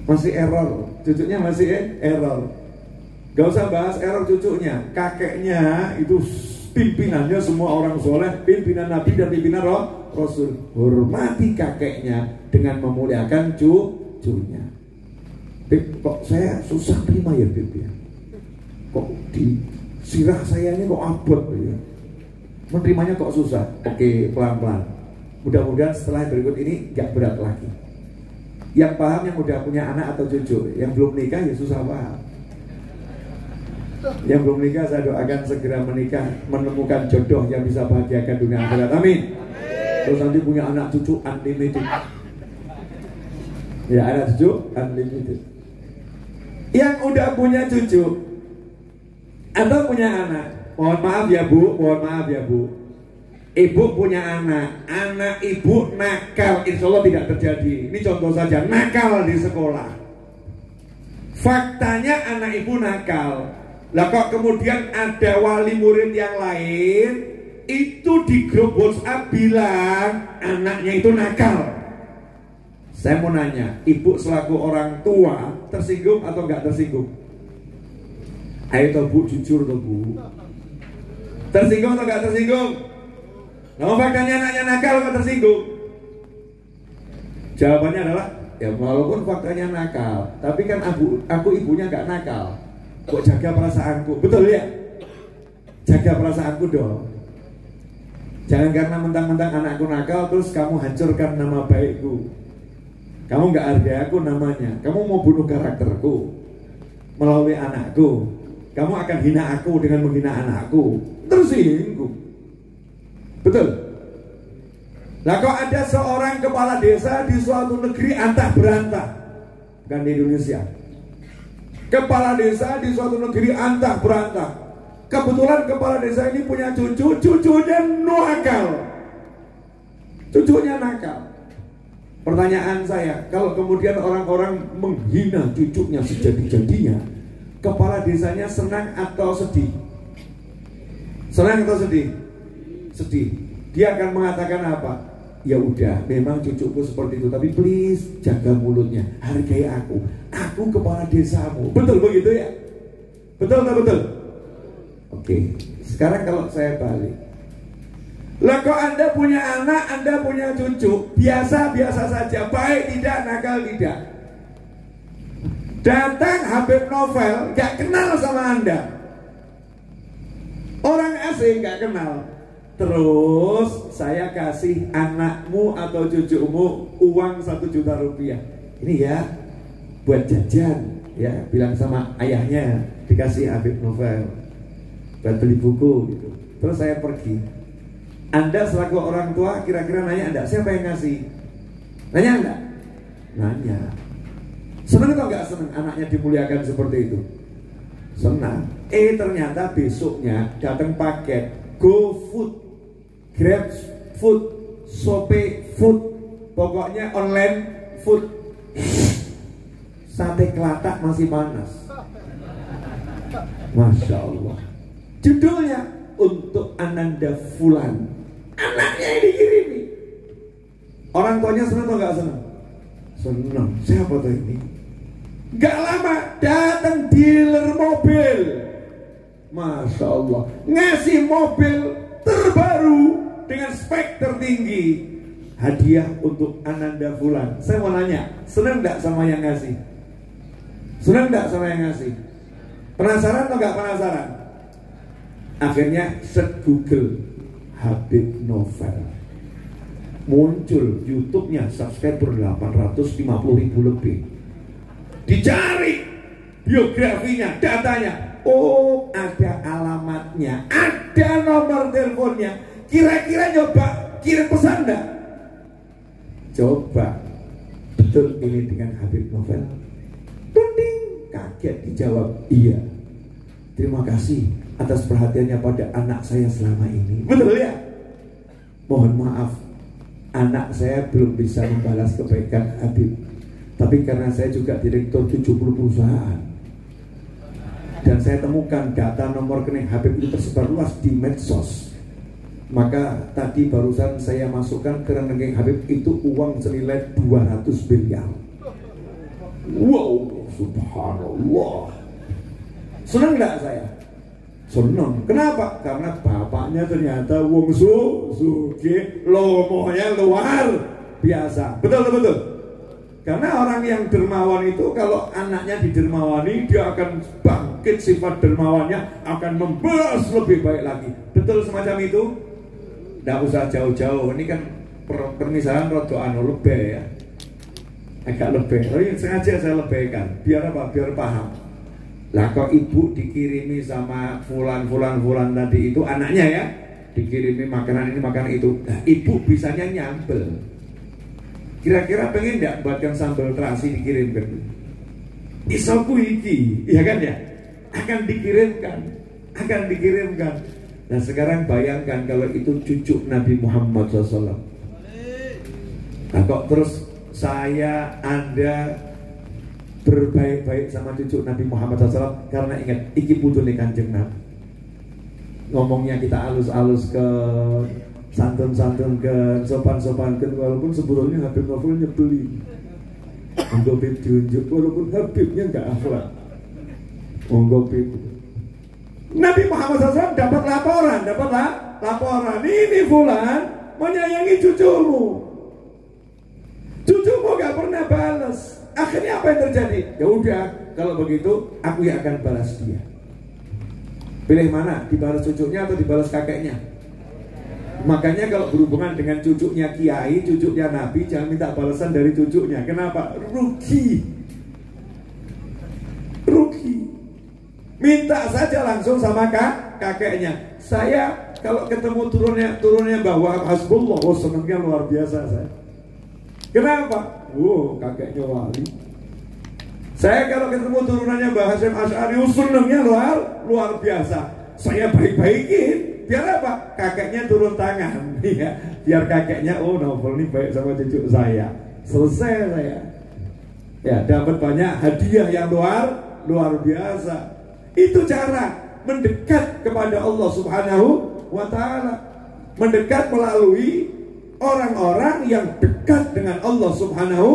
Masih error, cucunya masih error. Gak usah bahas error cucunya, kakeknya itu pimpinannya semua orang soleh, pimpinan Nabi dan pimpinan Rasul. Hormati kakeknya dengan memuliakan cucunya. Beb, kok saya susah terima ya Beb ya? Kok di sirah saya ini kok abot ya? Menerimanya kok susah? Oke, pelan-pelan. Mudah-mudahan setelah berikut ini gak berat lagi. Yang paham yang udah punya anak atau cucu. Yang belum nikah ya susah paham. Yang belum nikah saya doakan segera menikah, menemukan jodoh yang bisa bahagiakan dunia akhirat. Amin. Terus nanti punya anak cucu unlimited. Ya, anak cucu unlimited. Yang udah punya cucu atau punya anak, mohon maaf ya Bu, mohon maaf ya Bu. Ibu punya anak ibu nakal, insya Allah tidak terjadi. Ini contoh saja, nakal di sekolah. Faktanya anak ibu nakal. Lah kok kemudian ada wali murid yang lain itu di grup WhatsApp bilang anaknya itu nakal. Saya mau nanya, ibu selaku orang tua tersinggung atau enggak tersinggung? Ayo toh Bu, jujur toh Bu. Tersinggung atau enggak tersinggung? Nah, faktanya anaknya nakal kok tersinggung? Jawabannya adalah ya walaupun faktanya nakal, tapi kan aku ibunya nggak nakal, kok jaga perasaanku, betul ya? Jaga perasaanku dong. Jangan karena mentang-mentang anakku nakal terus kamu hancurkan nama baikku. Kamu nggak hargai aku namanya. Kamu mau bunuh karakterku melalui anakku. Kamu akan hina aku dengan menghina anakku. Tersinggung. Betul. Nah, kok ada seorang kepala desa di suatu negeri antah berantah, bukan di Indonesia. Kepala desa di suatu negeri antah berantah. Kebetulan kepala desa ini punya cucu, cucunya nakal. Cucunya nakal. Pertanyaan saya, kalau kemudian orang-orang menghina cucunya sejadi-jadinya, kepala desanya senang atau sedih? Senang atau sedih? Sedih. Dia akan mengatakan apa? Ya udah, memang cucuku seperti itu, tapi please jaga mulutnya, hargai aku. Aku kepala desamu. Betul begitu ya? Betul tak betul? Oke. Sekarang kalau saya balik, lah kok Anda punya anak, Anda punya cucu, biasa-biasa saja, baik tidak, nakal tidak. Datang Habib Novel, gak kenal sama Anda. Orang asing gak kenal. Terus saya kasih anakmu atau cucumu uang 1 juta rupiah. Ini ya buat jajan, ya bilang sama ayahnya, dikasih Habib Novel buat beli buku gitu. Terus saya pergi. Anda selaku orang tua kira-kira nanya enggak, siapa yang ngasih? Nanya enggak? Nanya. Senang atau enggak senang anaknya dimuliakan seperti itu? Senang. Ternyata besoknya datang paket GoFood, Grab Food, Shopee Food, pokoknya online food. Sate kelatak masih panas. Masya Allah. Judulnya untuk Ananda Fulan. Anaknya ini dikirimi. Orang tuanya senang atau nggak senang? Senang. Siapa tuh ini? Gak lama datang dealer mobil, Masya Allah, ngasih mobil terbaru dengan spek tertinggi, hadiah untuk Ananda Fulan. Saya mau nanya, senang gak sama yang ngasih? Senang gak sama yang ngasih? Penasaran atau gak penasaran? Akhirnya search Google Habib Novel, muncul YouTube-nya, subscriber 850.000 lebih. Dicari biografinya, datanya, oh ada alamatnya, ada nomor teleponnya. Kira-kira coba kirim pesan enggak? Coba, betul ini dengan Habib Novel? Tunding, kaget dijawab, iya. Terima kasih atas perhatiannya pada anak saya selama ini. Betul ya? Mohon maaf, anak saya belum bisa membalas kebaikan Habib. Tapi karena saya juga direktur 70 perusahaan dan saya temukan data nomor rekening Habib itu tersebar luas di medsos, maka tadi barusan saya masukkan ke rekening Habib itu uang senilai 200 miliar. Wow, subhanallah. Senang gak saya? Senang. Kenapa? Karena bapaknya ternyata wong sugih, lomohnya luar biasa. Betul. Karena orang yang dermawan itu kalau anaknya didermawani, dia akan bangkit sifat dermawannya, akan membalas lebih baik lagi. Betul semacam itu? Tidak usah jauh-jauh. Ini kan permisalan rodo lebih ya, agak lebih. Tapi sengaja saya lebihkan. Biar apa? Biar paham. Lah kok ibu dikirimi sama fulan tadi itu, anaknya ya, dikirimi makanan ini makanan itu. Nah, ibu bisanya nyambel. Kira-kira pengen enggak buatkan sambal terasi dikirimkan? Isoku iki, ya kan ya? Akan dikirimkan. Nah sekarang bayangkan kalau itu cucu Nabi Muhammad SAW. Nah kok terus saya, Anda berbaik-baik sama cucu Nabi Muhammad SAW karena ingat, iki putune Kanjeng Nabi. Ngomongnya kita alus-alus ke santun-santun ke sopan-sopan ke, walaupun sebetulnya Habib Novel nyebelin. Monggo Habib diunjuk, walaupun Habibnya nggak akhlak. Monggo Habib. Nabi Muhammad SAW dapat laporan. Ini fulan menyayangi cucumu nggak pernah balas. Akhirnya apa yang terjadi? Ya udah, kalau begitu aku yang akan balas dia. Pilih mana? Dibalas cucunya atau dibalas kakeknya? Makanya kalau berhubungan dengan cucunya kiai, cucunya nabi, jangan minta balasan dari cucunya. Kenapa? Rugi. Minta saja langsung sama kakeknya. Saya kalau ketemu turunnya bahwa Hasbullah, oh senangnya luar biasa saya. Kenapa? Oh kakeknya wali. Saya kalau ketemu turunannya Mbah Hasyim Asy'ari, senangnya luar biasa. Saya baik-baikin. Biar apa? Kakeknya turun tangan, ya. Biar kakeknya, oh Novel ini baik sama cucu saya. Selesai saya. Ya, dapat banyak hadiah yang luar biasa. Itu cara mendekat kepada Allah Subhanahu wa Ta'ala. Mendekat melalui orang-orang yang dekat dengan Allah Subhanahu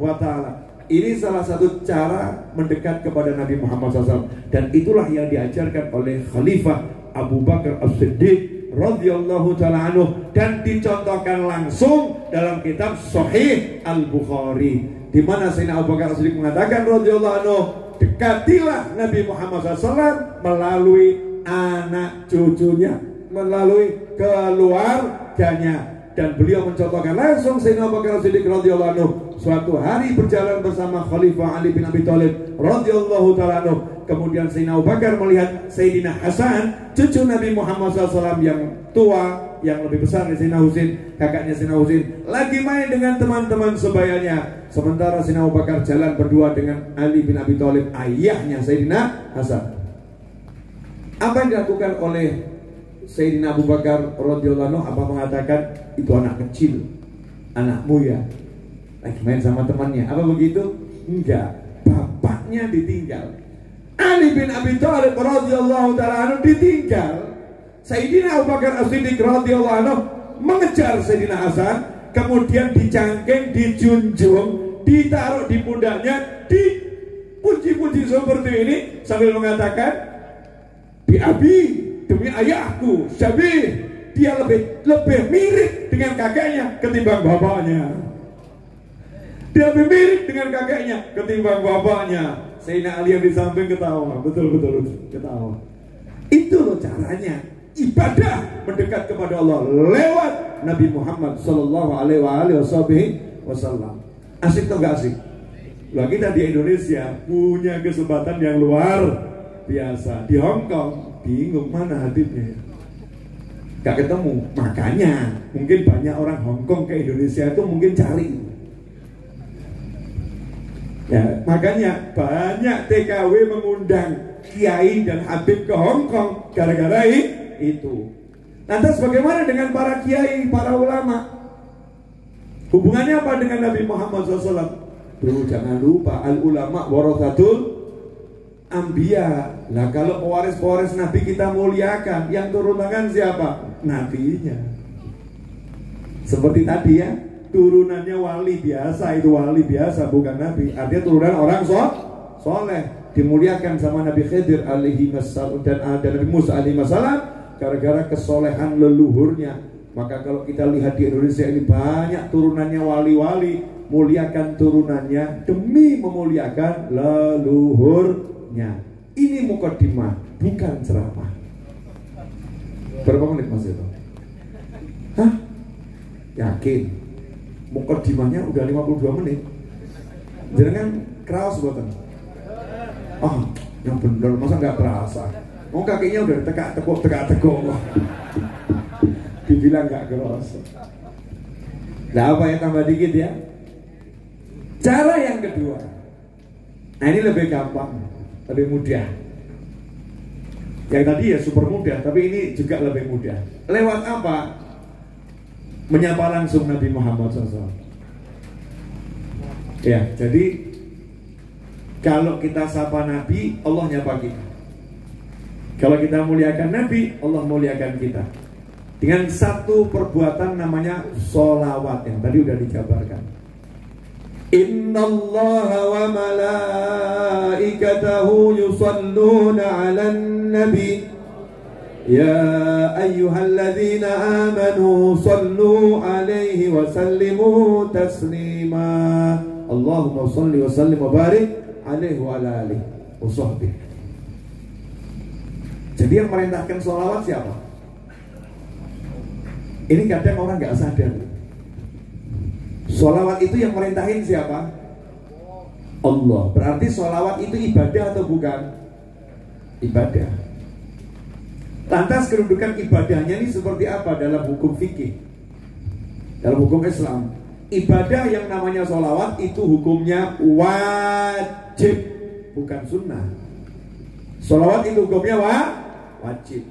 wa Ta'ala. Ini salah satu cara mendekat kepada Nabi Muhammad SAW. Dan itulah yang diajarkan oleh Khalifah Abu Bakar As-Siddiq radhiyallahu ta'ala anhu, dan dicontohkan langsung dalam kitab Sahih Al-Bukhari, di mana Sayyidina Abu Bakar As-Siddiq mengatakan radhiyallahu anhu, dekatilah Nabi Muhammad SAW melalui anak cucunya, melalui keluarganya. Dan beliau mencontohkan langsung Sayyidina Abu Bakar As-Siddiq radhiyallahu anhu suatu hari berjalan bersama Khalifah Ali bin Abi Thalib radhiyallahu ta'ala anhu. Kemudian Sayyidina Abu Bakar melihat Sayyidina Hasan, cucu Nabi Muhammad SAW yang tua, yang lebih besar dari Sayyidina Husain, kakaknya Sayyidina Husain, lagi main dengan teman-teman sebayanya. Sementara Sayyidina Abu Bakar jalan berdua dengan Ali bin Abi Thalib, ayahnya Sayyidina Hasan. Apa yang dilakukan oleh Sayyidina Abu Bakar radhiyallahu anhu? Apa mengatakan itu anak kecil, anakmu ya, lagi main sama temannya. Apa begitu? Enggak, bapaknya ditinggal. Ali bin Abi Thalib radhiyallahu ta'ala anhu ditinggal. Sayyidina Abu Bakar As-Siddiq radhiyallahu anhu mengejar Sayyidina Hasan. kemudian dicangking, dijunjung, ditaruh di pundaknya, dipuji-puji seperti ini sambil mengatakan, bi abi, demi ayahku, Syabih, dia lebih mirip dengan kakeknya ketimbang bapaknya. Dia lebih mirip dengan kakeknya ketimbang bapaknya. Sayyidina Ali yang di samping ketawa, betul ketawa. Itu loh caranya ibadah mendekat kepada Allah lewat Nabi Muhammad Sallallahu Alaihi Wasallam. Asik atau gak asik? Lah kita di Indonesia punya kesempatan yang luar biasa. Di Hong Kong bingung mana Habibnya, gak ketemu. Makanya mungkin banyak orang Hong Kong ke Indonesia itu mungkin cari. Ya, makanya banyak TKW mengundang kiai dan Habib ke Hong Kong gara-gara itu. Lantas bagaimana dengan para kiai, para ulama? Hubungannya apa dengan Nabi Muhammad SAW? Bro, jangan lupa al-ulama warathatul anbiya. Nah, kalau pewaris-pewaris Nabi kita muliakan, yang turun tangan siapa? Nabinya. Seperti tadi ya, turunannya wali biasa, itu wali biasa bukan nabi. Artinya turunan orang soleh, dimuliakan sama Nabi Khidir alaihi wassalam dan Nabi Musa alaihi wassalam gara-gara kesolehan leluhurnya. Maka kalau kita lihat di Indonesia ini banyak turunannya wali-wali, muliakan turunannya demi memuliakan leluhurnya. Ini mukadimah, bukan ceramah. Berapa menit Mas itu? Hah? Yakin? Mukadimahnya udah 52 menit. Jangan kraos boten. Oh, yang bener, masa nggak terasa? Mau kakinya udah tekak-tekuk. Dibilang nggak kerasa. Nah, apa ya, tambah dikit ya. Cara yang kedua. Nah, ini lebih gampang, lebih mudah. Yang tadi ya super mudah, tapi ini juga lebih mudah. Lewat apa? Menyapa langsung Nabi Muhammad SAW. Ya, jadi kalau kita sapa Nabi, Allah nyapa kita. Kalau kita muliakan Nabi, Allah muliakan kita. Dengan satu perbuatan namanya sholawat, yang tadi udah dijabarkan. Innallaha wa malaikatahu yusalluna 'alan nabi. Ya ayyuhalladzina amanu sallu alaihi wa sallimu taslima. Allahumma salli wa sallim wa barik alaihi wa ala alihi wa sahbihi. Jadi yang merintahkan sholawat siapa? Ini kadang orang gak sadar. Sholawat itu yang merintahin siapa? Allah. Berarti sholawat itu ibadah atau bukan? Ibadah. Lantas kedudukan ibadahnya ini seperti apa dalam hukum fikih? Dalam hukum Islam, ibadah yang namanya sholawat itu hukumnya wajib, bukan sunnah. Sholawat itu hukumnya wajib.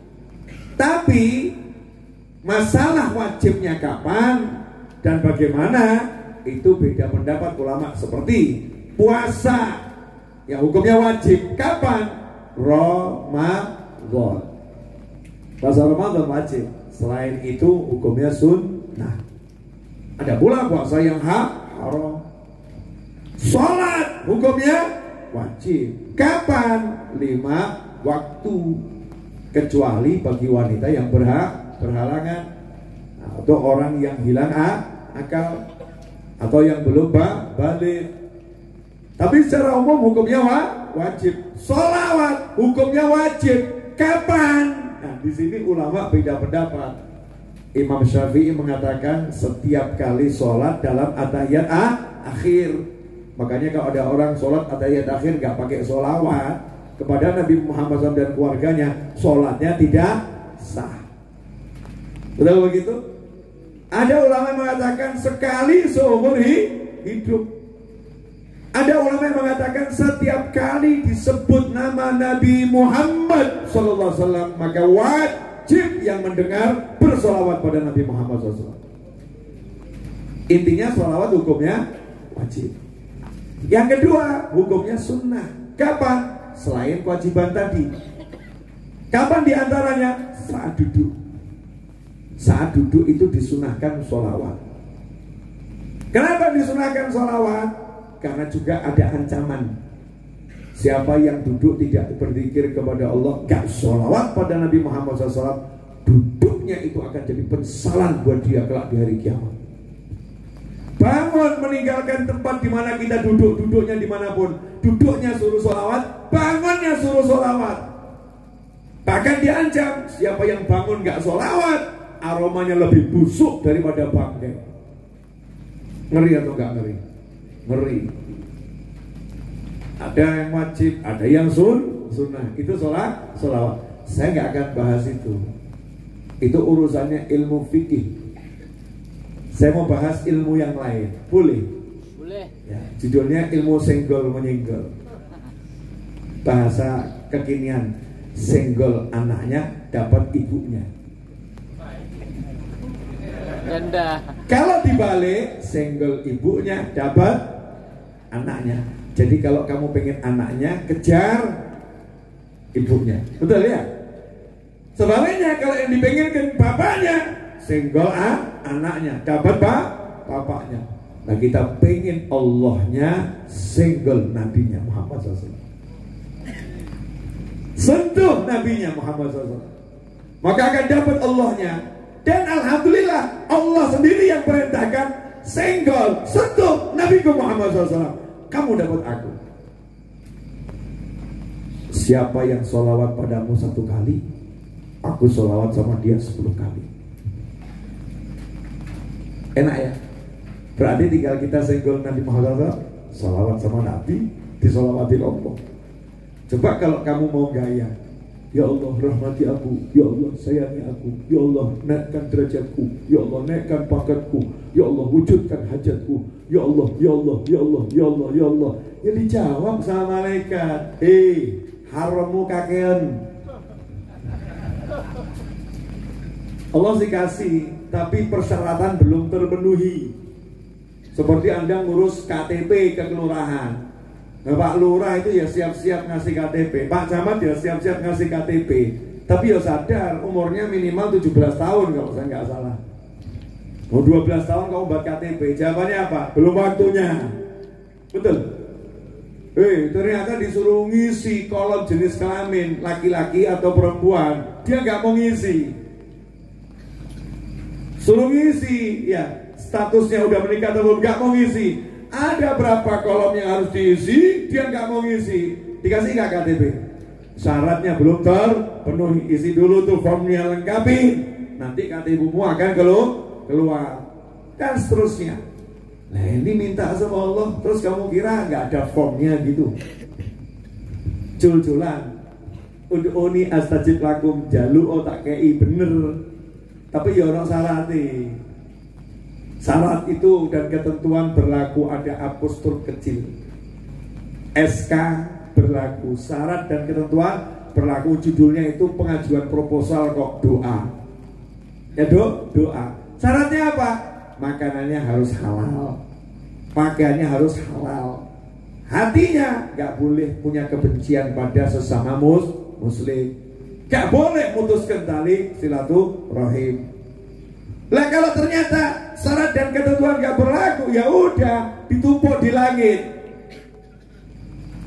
Tapi masalah wajibnya kapan dan bagaimana itu beda pendapat ulama. Seperti puasa yang hukumnya wajib kapan? Ramadan. Puasa Ramadan wajib. Selain itu hukumnya sunnah. Ada pula puasa yang haram. Sholat hukumnya wajib. Kapan? 5 waktu. Kecuali bagi wanita yang berhalangan, atau orang yang hilang akal, atau yang belum balik. Tapi secara umum hukumnya wajib. Sholawat hukumnya wajib. Kapan? Nah, di sini ulama beda pendapat. Imam Syafi'i mengatakan setiap kali sholat dalam atahiyat akhir. Makanya kalau ada orang sholat atahiyat akhir gak pakai sholawat kepada Nabi Muhammad SAW dan keluarganya, sholatnya tidak sah. Betul begitu? Ada ulama yang mengatakan sekali seumur hidup. Ada ulama yang mengatakan setiap kali disebut nama Nabi Muhammad SAW, maka wajib yang mendengar bersolawat pada Nabi Muhammad SAW. Intinya solawat hukumnya wajib. Yang kedua, hukumnya sunnah. Kapan? Selain kewajiban tadi. Kapan diantaranya? Saat duduk. Saat duduk itu disunahkan solawat. Kenapa disunahkan sholawat? Karena juga ada ancaman. Siapa yang duduk tidak berzikir kepada Allah, gak sholawat pada Nabi Muhammad SAW, duduknya itu akan jadi penyesalan buat dia kelak di hari kiamat. Bangun meninggalkan tempat di mana kita duduk, duduknya dimanapun, duduknya suruh sholawat, bangunnya suruh sholawat. Bahkan diancam, siapa yang bangun gak sholawat, aromanya lebih busuk daripada bangkai. Ngeri atau gak ngeri? Ngeri. Ada yang wajib, ada yang sunnah. Itu sholawat. Saya gak akan bahas itu. Itu urusannya ilmu fikih. Saya mau bahas ilmu yang lain. Boleh? Boleh. Ya, judulnya ilmu senggol menyenggol. Bahasa kekinian, senggol anaknya dapat ibunya. Ganda. Kalau dibalik, senggol ibunya dapat anaknya. Jadi kalau kamu pengen anaknya, kejar ibunya. Betul ya? Sebaliknya kalau yang dipengenkan bapaknya, senggol anaknya, dapat bapaknya. Nah kita pengen Allahnya, senggol nabinya Muhammad SAW. Sentuh nabinya Muhammad SAW, maka akan dapat Allahnya. Dan alhamdulillah Allah sendiri yang perintahkan, senggol, sentuh Nabi Muhammad SAW, kamu dapat aku. Siapa yang sholawat padamu 1 kali, aku sholawat sama dia 10 kali. Enak ya? Berarti tinggal kita senggol Nabi Muhammad SAW, sholawat sama Nabi, disolawatin Allah. Coba kalau kamu mau gaya, ya Allah rahmati aku, ya Allah sayangi aku, ya Allah naikkan derajatku, ya Allah naikkan pangkatku, ya Allah wujudkan hajatku, ya Allah, ya Allah, ya Allah, ya Allah, ya Allah. Ya dijawab sama malaikat, harammu kakean. Allah sih kasih, tapi persyaratan belum terpenuhi. Seperti Anda ngurus KTP ke kelurahan. Nah, Pak Lurah itu ya siap-siap ngasih KTP, Pak Camat ya siap-siap ngasih KTP. Tapi ya sadar umurnya minimal 17 tahun kalau saya nggak salah. Mau 12 tahun kamu buat KTP, jawabannya apa? Belum waktunya. Betul? Ternyata disuruh ngisi kolom jenis kelamin, laki-laki atau perempuan, dia nggak mau ngisi. Suruh ngisi, ya statusnya udah menikah atau belum, nggak mau ngisi. Ada berapa kolom yang harus diisi, dia nggak mau ngisi. Dikasih nggak KTP? Syaratnya belum terpenuhi, isi dulu tuh formnya, lengkapi. Nanti KTP-mu akan keluar dan seterusnya. Nah ini minta sama Allah, terus kamu kira nggak ada formnya gitu? Jul-julan. Ud'uni astajib lakum, jalu tak kei bener. Tapi ya orang syaratnya. Syarat itu dan ketentuan berlaku, ada apostrop kecil. SK berlaku, syarat dan ketentuan berlaku. Judulnya itu pengajuan proposal kok, doa. Ya doa. Syaratnya apa? Makanannya harus halal, pakaiannya harus halal, hatinya gak boleh punya kebencian pada sesama muslim, gak boleh mutuskan tali silaturahim. Lah kalau ternyata syarat dan ketentuan gak berlaku, ya udah ditumpuk di langit.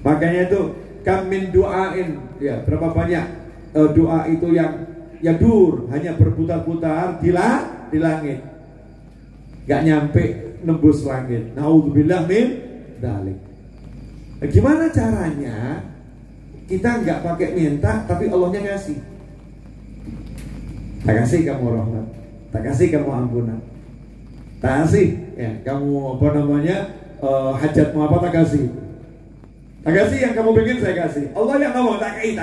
Makanya itu kamin doain, ya berapa banyak doa itu yang yadur, hanya berputar-putar di langit, gak nyampe nembus langit. Naudzubillah min dzalik. Nah, gimana caranya kita nggak pakai minta tapi Allahnya ngasih? Tak kasih kamu rahmat, tak kasih kamu ampunan, tak kasih ya kamu apa namanya hajatmu apa, tak kasih. Tak kasih yang kamu bikin, saya kasih. Allah yang ngomong tak kei.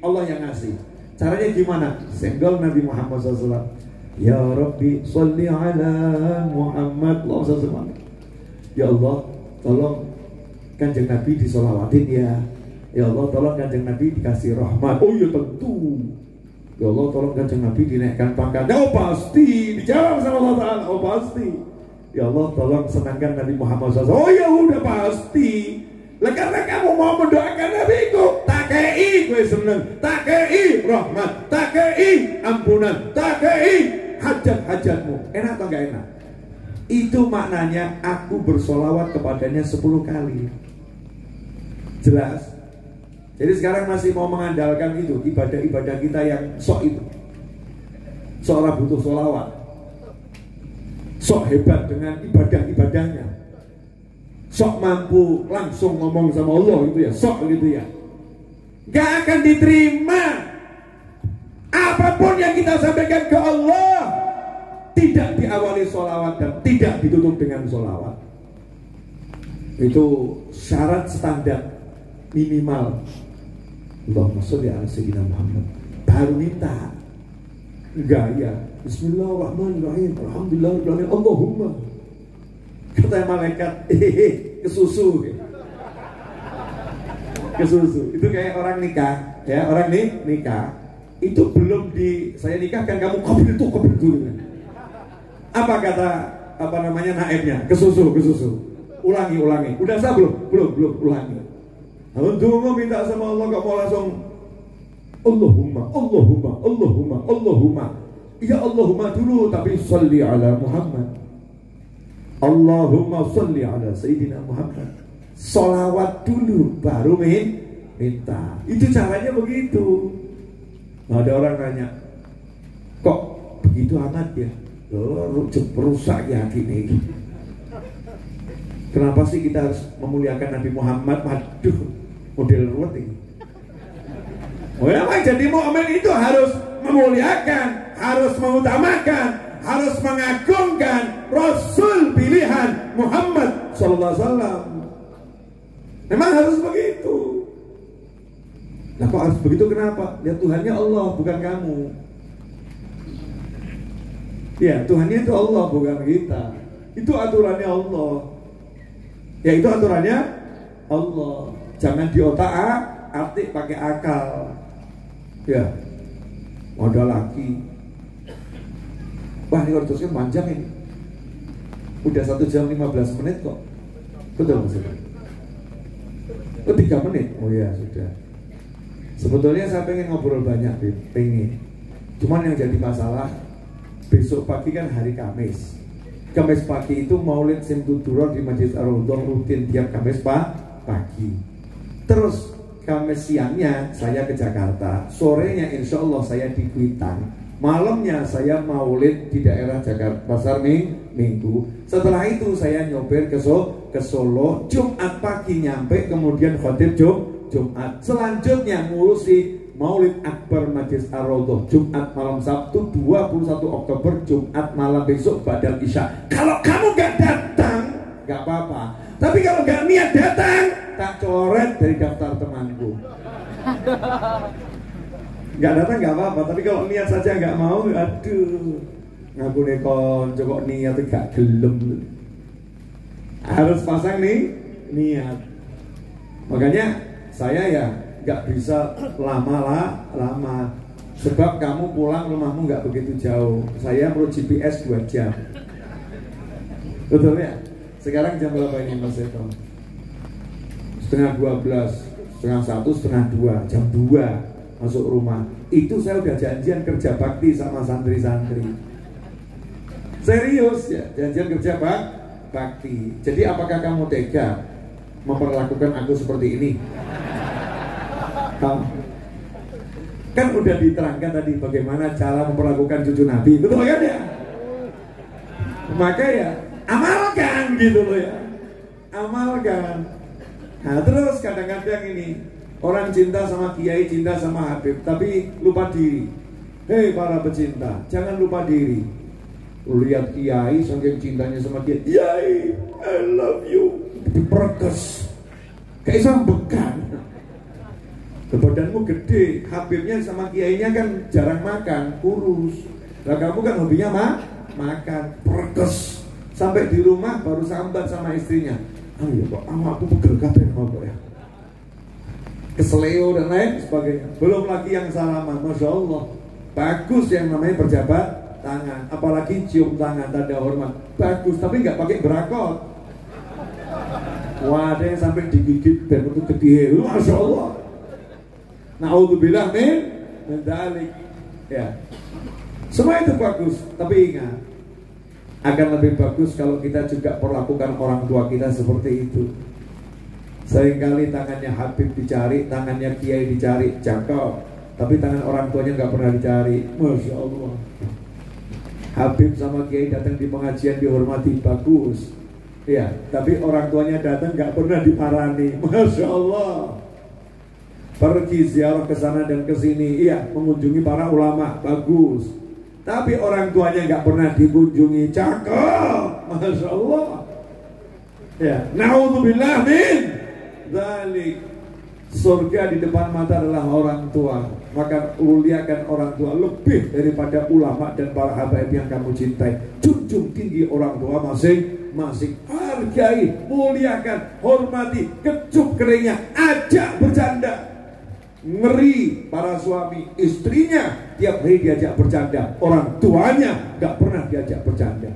Allah yang ngasih. Caranya gimana? Senggol Nabi Muhammad SAW. Ya Rabbi sholli ala Muhammad SAW. Ya Allah tolong kanjeng Nabi disolawatin ya. Ya Allah tolong kanjeng Nabi dikasih rahmat. Oh ya tentu. Ya Allah tolong kanjeng Nabi dinaikkan pangkatnya. Oh pasti dijawab sama Allah Ta'ala. Oh pasti. Ya Allah tolong senangkan Nabi Muhammad SAW. Oh ya udah pasti. Lah karena kamu mau mendoakan Nabiku, tak kei gue seneng, tak kei rahmat, tak kei ampunan, tak kei hajat-hajatmu. Enak atau enggak enak? Itu maknanya aku bersolawat kepadanya 10 kali. Jelas? Jadi sekarang masih mau mengandalkan itu, ibadah-ibadah kita yang sok itu. Sok orang butuh solawat, sok hebat dengan ibadah-ibadahnya, sok mampu langsung ngomong sama Allah gitu ya, sok gitu ya. Gak akan diterima. Apapun yang kita sampaikan ke Allah tidak diawali solawat dan tidak ditutup dengan solawat. Itu syarat standar minimal. Allahumma sholli ala sayyidina Muhammad. Baru minta. Enggak ya. Bismillahirrahmanirrahim. Alhamdulillahirrahmanirrahim. Allahumma. Kata malaikat, kesusu. Kesusu. Itu kayak orang nikah, ya, orang nikah. Itu belum saya nikahkan kamu kabul itu. Apa kata naibnya? Kesusu. Ulangi. Udah sah belum, ulangi. Untuk minta sama Allah gak mau langsung Allahumma. Ya Allahumma dulu, tapi sholli ala Muhammad. Allahumma sholli ala Sayyidina Muhammad. Sholawat dulu baru minta. Itu caranya begitu. Nah, ada orang nanya, kok begitu amat ya? Rusak ya gini. Kenapa sih kita harus memuliakan Nabi Muhammad? Waduh, model ruwet ini. Oh ya, jadi mukmin itu harus memuliakan, harus mengutamakan, harus mengagungkan Rasul pilihan Muhammad sallallahu alaihi wasallam. Memang harus begitu. Nah, kok harus begitu kenapa? Ya Tuhannya Allah, bukan kamu. Ya, Tuhannya itu Allah, bukan kita. Itu aturannya Allah. Ya, itu aturannya Allah. Jangan diotak-atik pakai akal. Ya, modal lagi. Wah, ini ortosnya panjang ini. Udah 1 jam 15 menit kok. Betul maksudnya? 3 menit. Oh ya, sudah. Sebetulnya saya pengen ngobrol banyak, pengen. Cuman yang jadi masalah, besok pagi kan hari Kamis. Kamis pagi itu Maulid Simtuduror di Masjid Ar-Raudhah rutin tiap Kamis pagi. Terus Kamis siangnya saya ke Jakarta, sorenya insya Allah saya di Kuitang, malamnya saya Maulid di daerah Jakarta Pasar Minggu. Setelah itu saya nyober ke Solo, Jumat pagi nyampe, kemudian khotib Jumat. Selanjutnya ngurusi Maulid Akbar Masjid Ar-Raudhah Jumat malam Sabtu 21 Oktober, Jumat malam besok Badal Isya. Kalau kamu gak datang gak apa-apa, tapi kalau gak niat datang tak coret dari daftar temanku. Gak datang gak apa-apa, tapi kalau niat saja gak mau, aduh, ngaku nekon kok niat gak gelem. Harus pasang niat. Makanya saya ya gak bisa lama. Sebab kamu pulang rumahmu gak begitu jauh. Saya perlu GPS 2 jam. Betul ya? Sekarang jam berapa ini Mas Seto? Setengah 12, setengah 1, setengah 2, jam 2 masuk rumah. Itu saya udah janjian kerja bakti sama santri-santri. Serius ya, janjian kerja bakti. Jadi apakah kamu tega memperlakukan aku seperti ini? Kan udah diterangkan tadi bagaimana cara memperlakukan cucu Nabi, betul kan ya? Maka ya amalkan gitu loh ya, amalkan. Nah terus kadang-kadang ini orang cinta sama kiai, cinta sama Habib, tapi lupa diri. Hei para pecinta, jangan lupa diri. Lihat kiai saking cintanya sama kiai, I love you, diperkes kayak sambekan. Badanmu gede, Habibnya sama kiainya kan jarang makan, kurus. Lah kamu kan hobinya makan, perkes. Sampai di rumah baru sambat sama istrinya. Ayo kok aku pegel kabeh kok ya. Keseleo dan lain sebagainya. Belum lagi yang salaman, Masya Allah. Bagus yang namanya berjabat tangan, apalagi cium tangan tanda hormat. Bagus, tapi nggak pakai berakot. Wah, ada yang sampai digigit dan itu gede. Masya Allah. Na'udzubillah min dzalik. Ya. Semua itu bagus, tapi ingat, Akan lebih bagus kalau kita juga perlakukan orang tua kita seperti itu. Seringkali tangannya Habib dicari, tangannya Kiai dicari, cakep, tapi tangan orang tuanya nggak pernah dicari. Masya Allah. Habib sama Kiai datang di pengajian dihormati, bagus. Ya, tapi orang tuanya datang nggak pernah diparani. Masya Allah. Pergi ziarah ke sana dan ke sini, iya, mengunjungi para ulama, bagus. Tapi orang tuanya nggak pernah dikunjungi, cakep, masya Allah. Ya, naudzubillah min dzalik. Surga di depan mata adalah orang tua. Maka muliakan orang tua lebih daripada ulama dan para habaib yang kamu cintai. Junjung tinggi orang tua masing-masing. Hargai, muliakan, hormati, kecup keringnya, ajak bercanda. Ngeri para suami, istrinya tiap hari diajak bercanda, orang tuanya gak pernah diajak bercanda.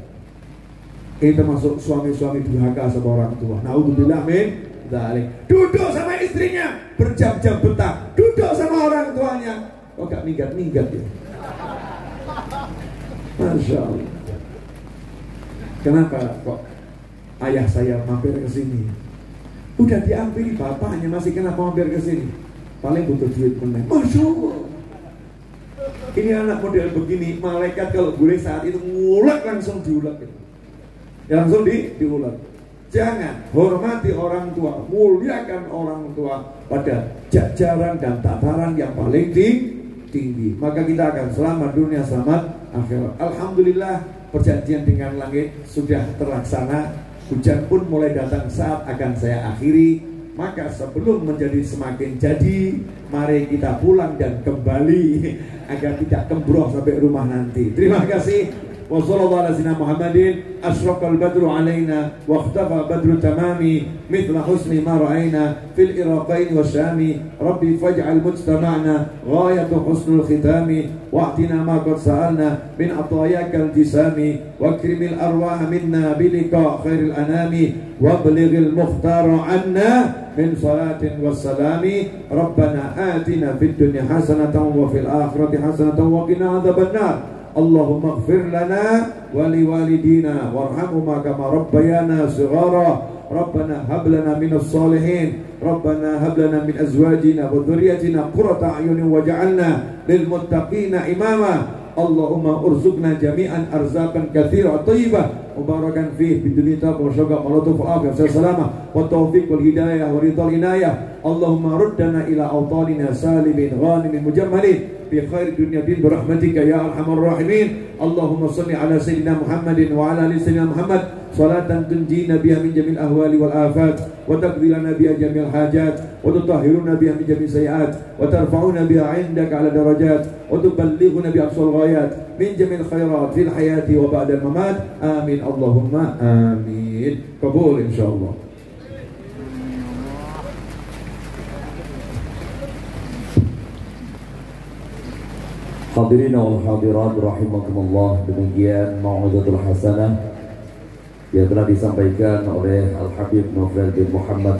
Ini termasuk suami-suami durhaka sama orang tua. Naudzubillah min dzalik. Duduk sama istrinya berjam-jam betah, duduk sama orang tuanya kok gak minggat-minggat ya. Masya Allah. Kenapa kok ayah saya mampir ke sini? Udah diampiri bapaknya, masih kenapa mampir ke sini? Paling butuh duit meneh. Masya Allah. Ini anak model begini, malaikat kalau boleh saat itu ngulek langsung diulek. Ya langsung diulek. Jangan, hormati orang tua, muliakan orang tua pada jajaran dan tataran yang paling tinggi. Maka kita akan selamat dunia, selamat akhirat. Alhamdulillah, perjanjian dengan langit sudah terlaksana. Hujan pun mulai datang, saat akan saya akhiri. Maka sebelum menjadi semakin jadi, mari kita pulang dan kembali agar tidak kembroh sampai rumah nanti. Terima kasih. Wassallallahu ala sayyidina Muhammadin asyraqal badru alaina wa ikhtafa badru tamami mithla husni ma ra'ayna fil iraqain wa syami rabbi faj'al mujtama'na ghayatu husnul khitami wa'tina ma qad sa'alna min atayakal jisami wa akrimil arwah minna bilika khairil anami wa balighil mukhtara anna min salatin wassalami rabbana atina fid dunya hasanatan wa fil akhirati hasanatan wa qina adzabannar. Allahumma ighfir lana wa liwalidina warhamhuma kama rabbayana shighara. Rabbana hab lana minas salihin. Rabbana hab lana min azwajina wa dhurriyyatina qurrata a'yunin waj'alna lil muttaqina imama. Allahumma urzuqna jami'an arzaqan katsira thayyibah mubarakan fih bidunita wa syagha wa lutuf afiyah salama wa taufiq wal hidayah wa ridal inayah. Allahumma ruddana ila awtanina salimin ghanimin mujammalin bi khair dunya din birahmatika ya arhamar rahimin. Allahumma salli ala sayyidina Muhammadin wa ala ali sayyidina Muhammad salatan tunjina biha min jamil ahwali wal afat wa taqdi lana biha jamil hajat wa tutahhiruna biha min jamil sayiat wa tarfa'una biha 'indaka ala darajat wa tuballighuna bi aqsal ghayat min jamil khairat fil hayati wa ba'da al mamat. Amin Allahumma amin. Qabul insyaallah. Hadirin wal hadirat rahimakumullah, demikian mau'izatul hasanah yang telah disampaikan oleh Al Habib Novel bin Muhammad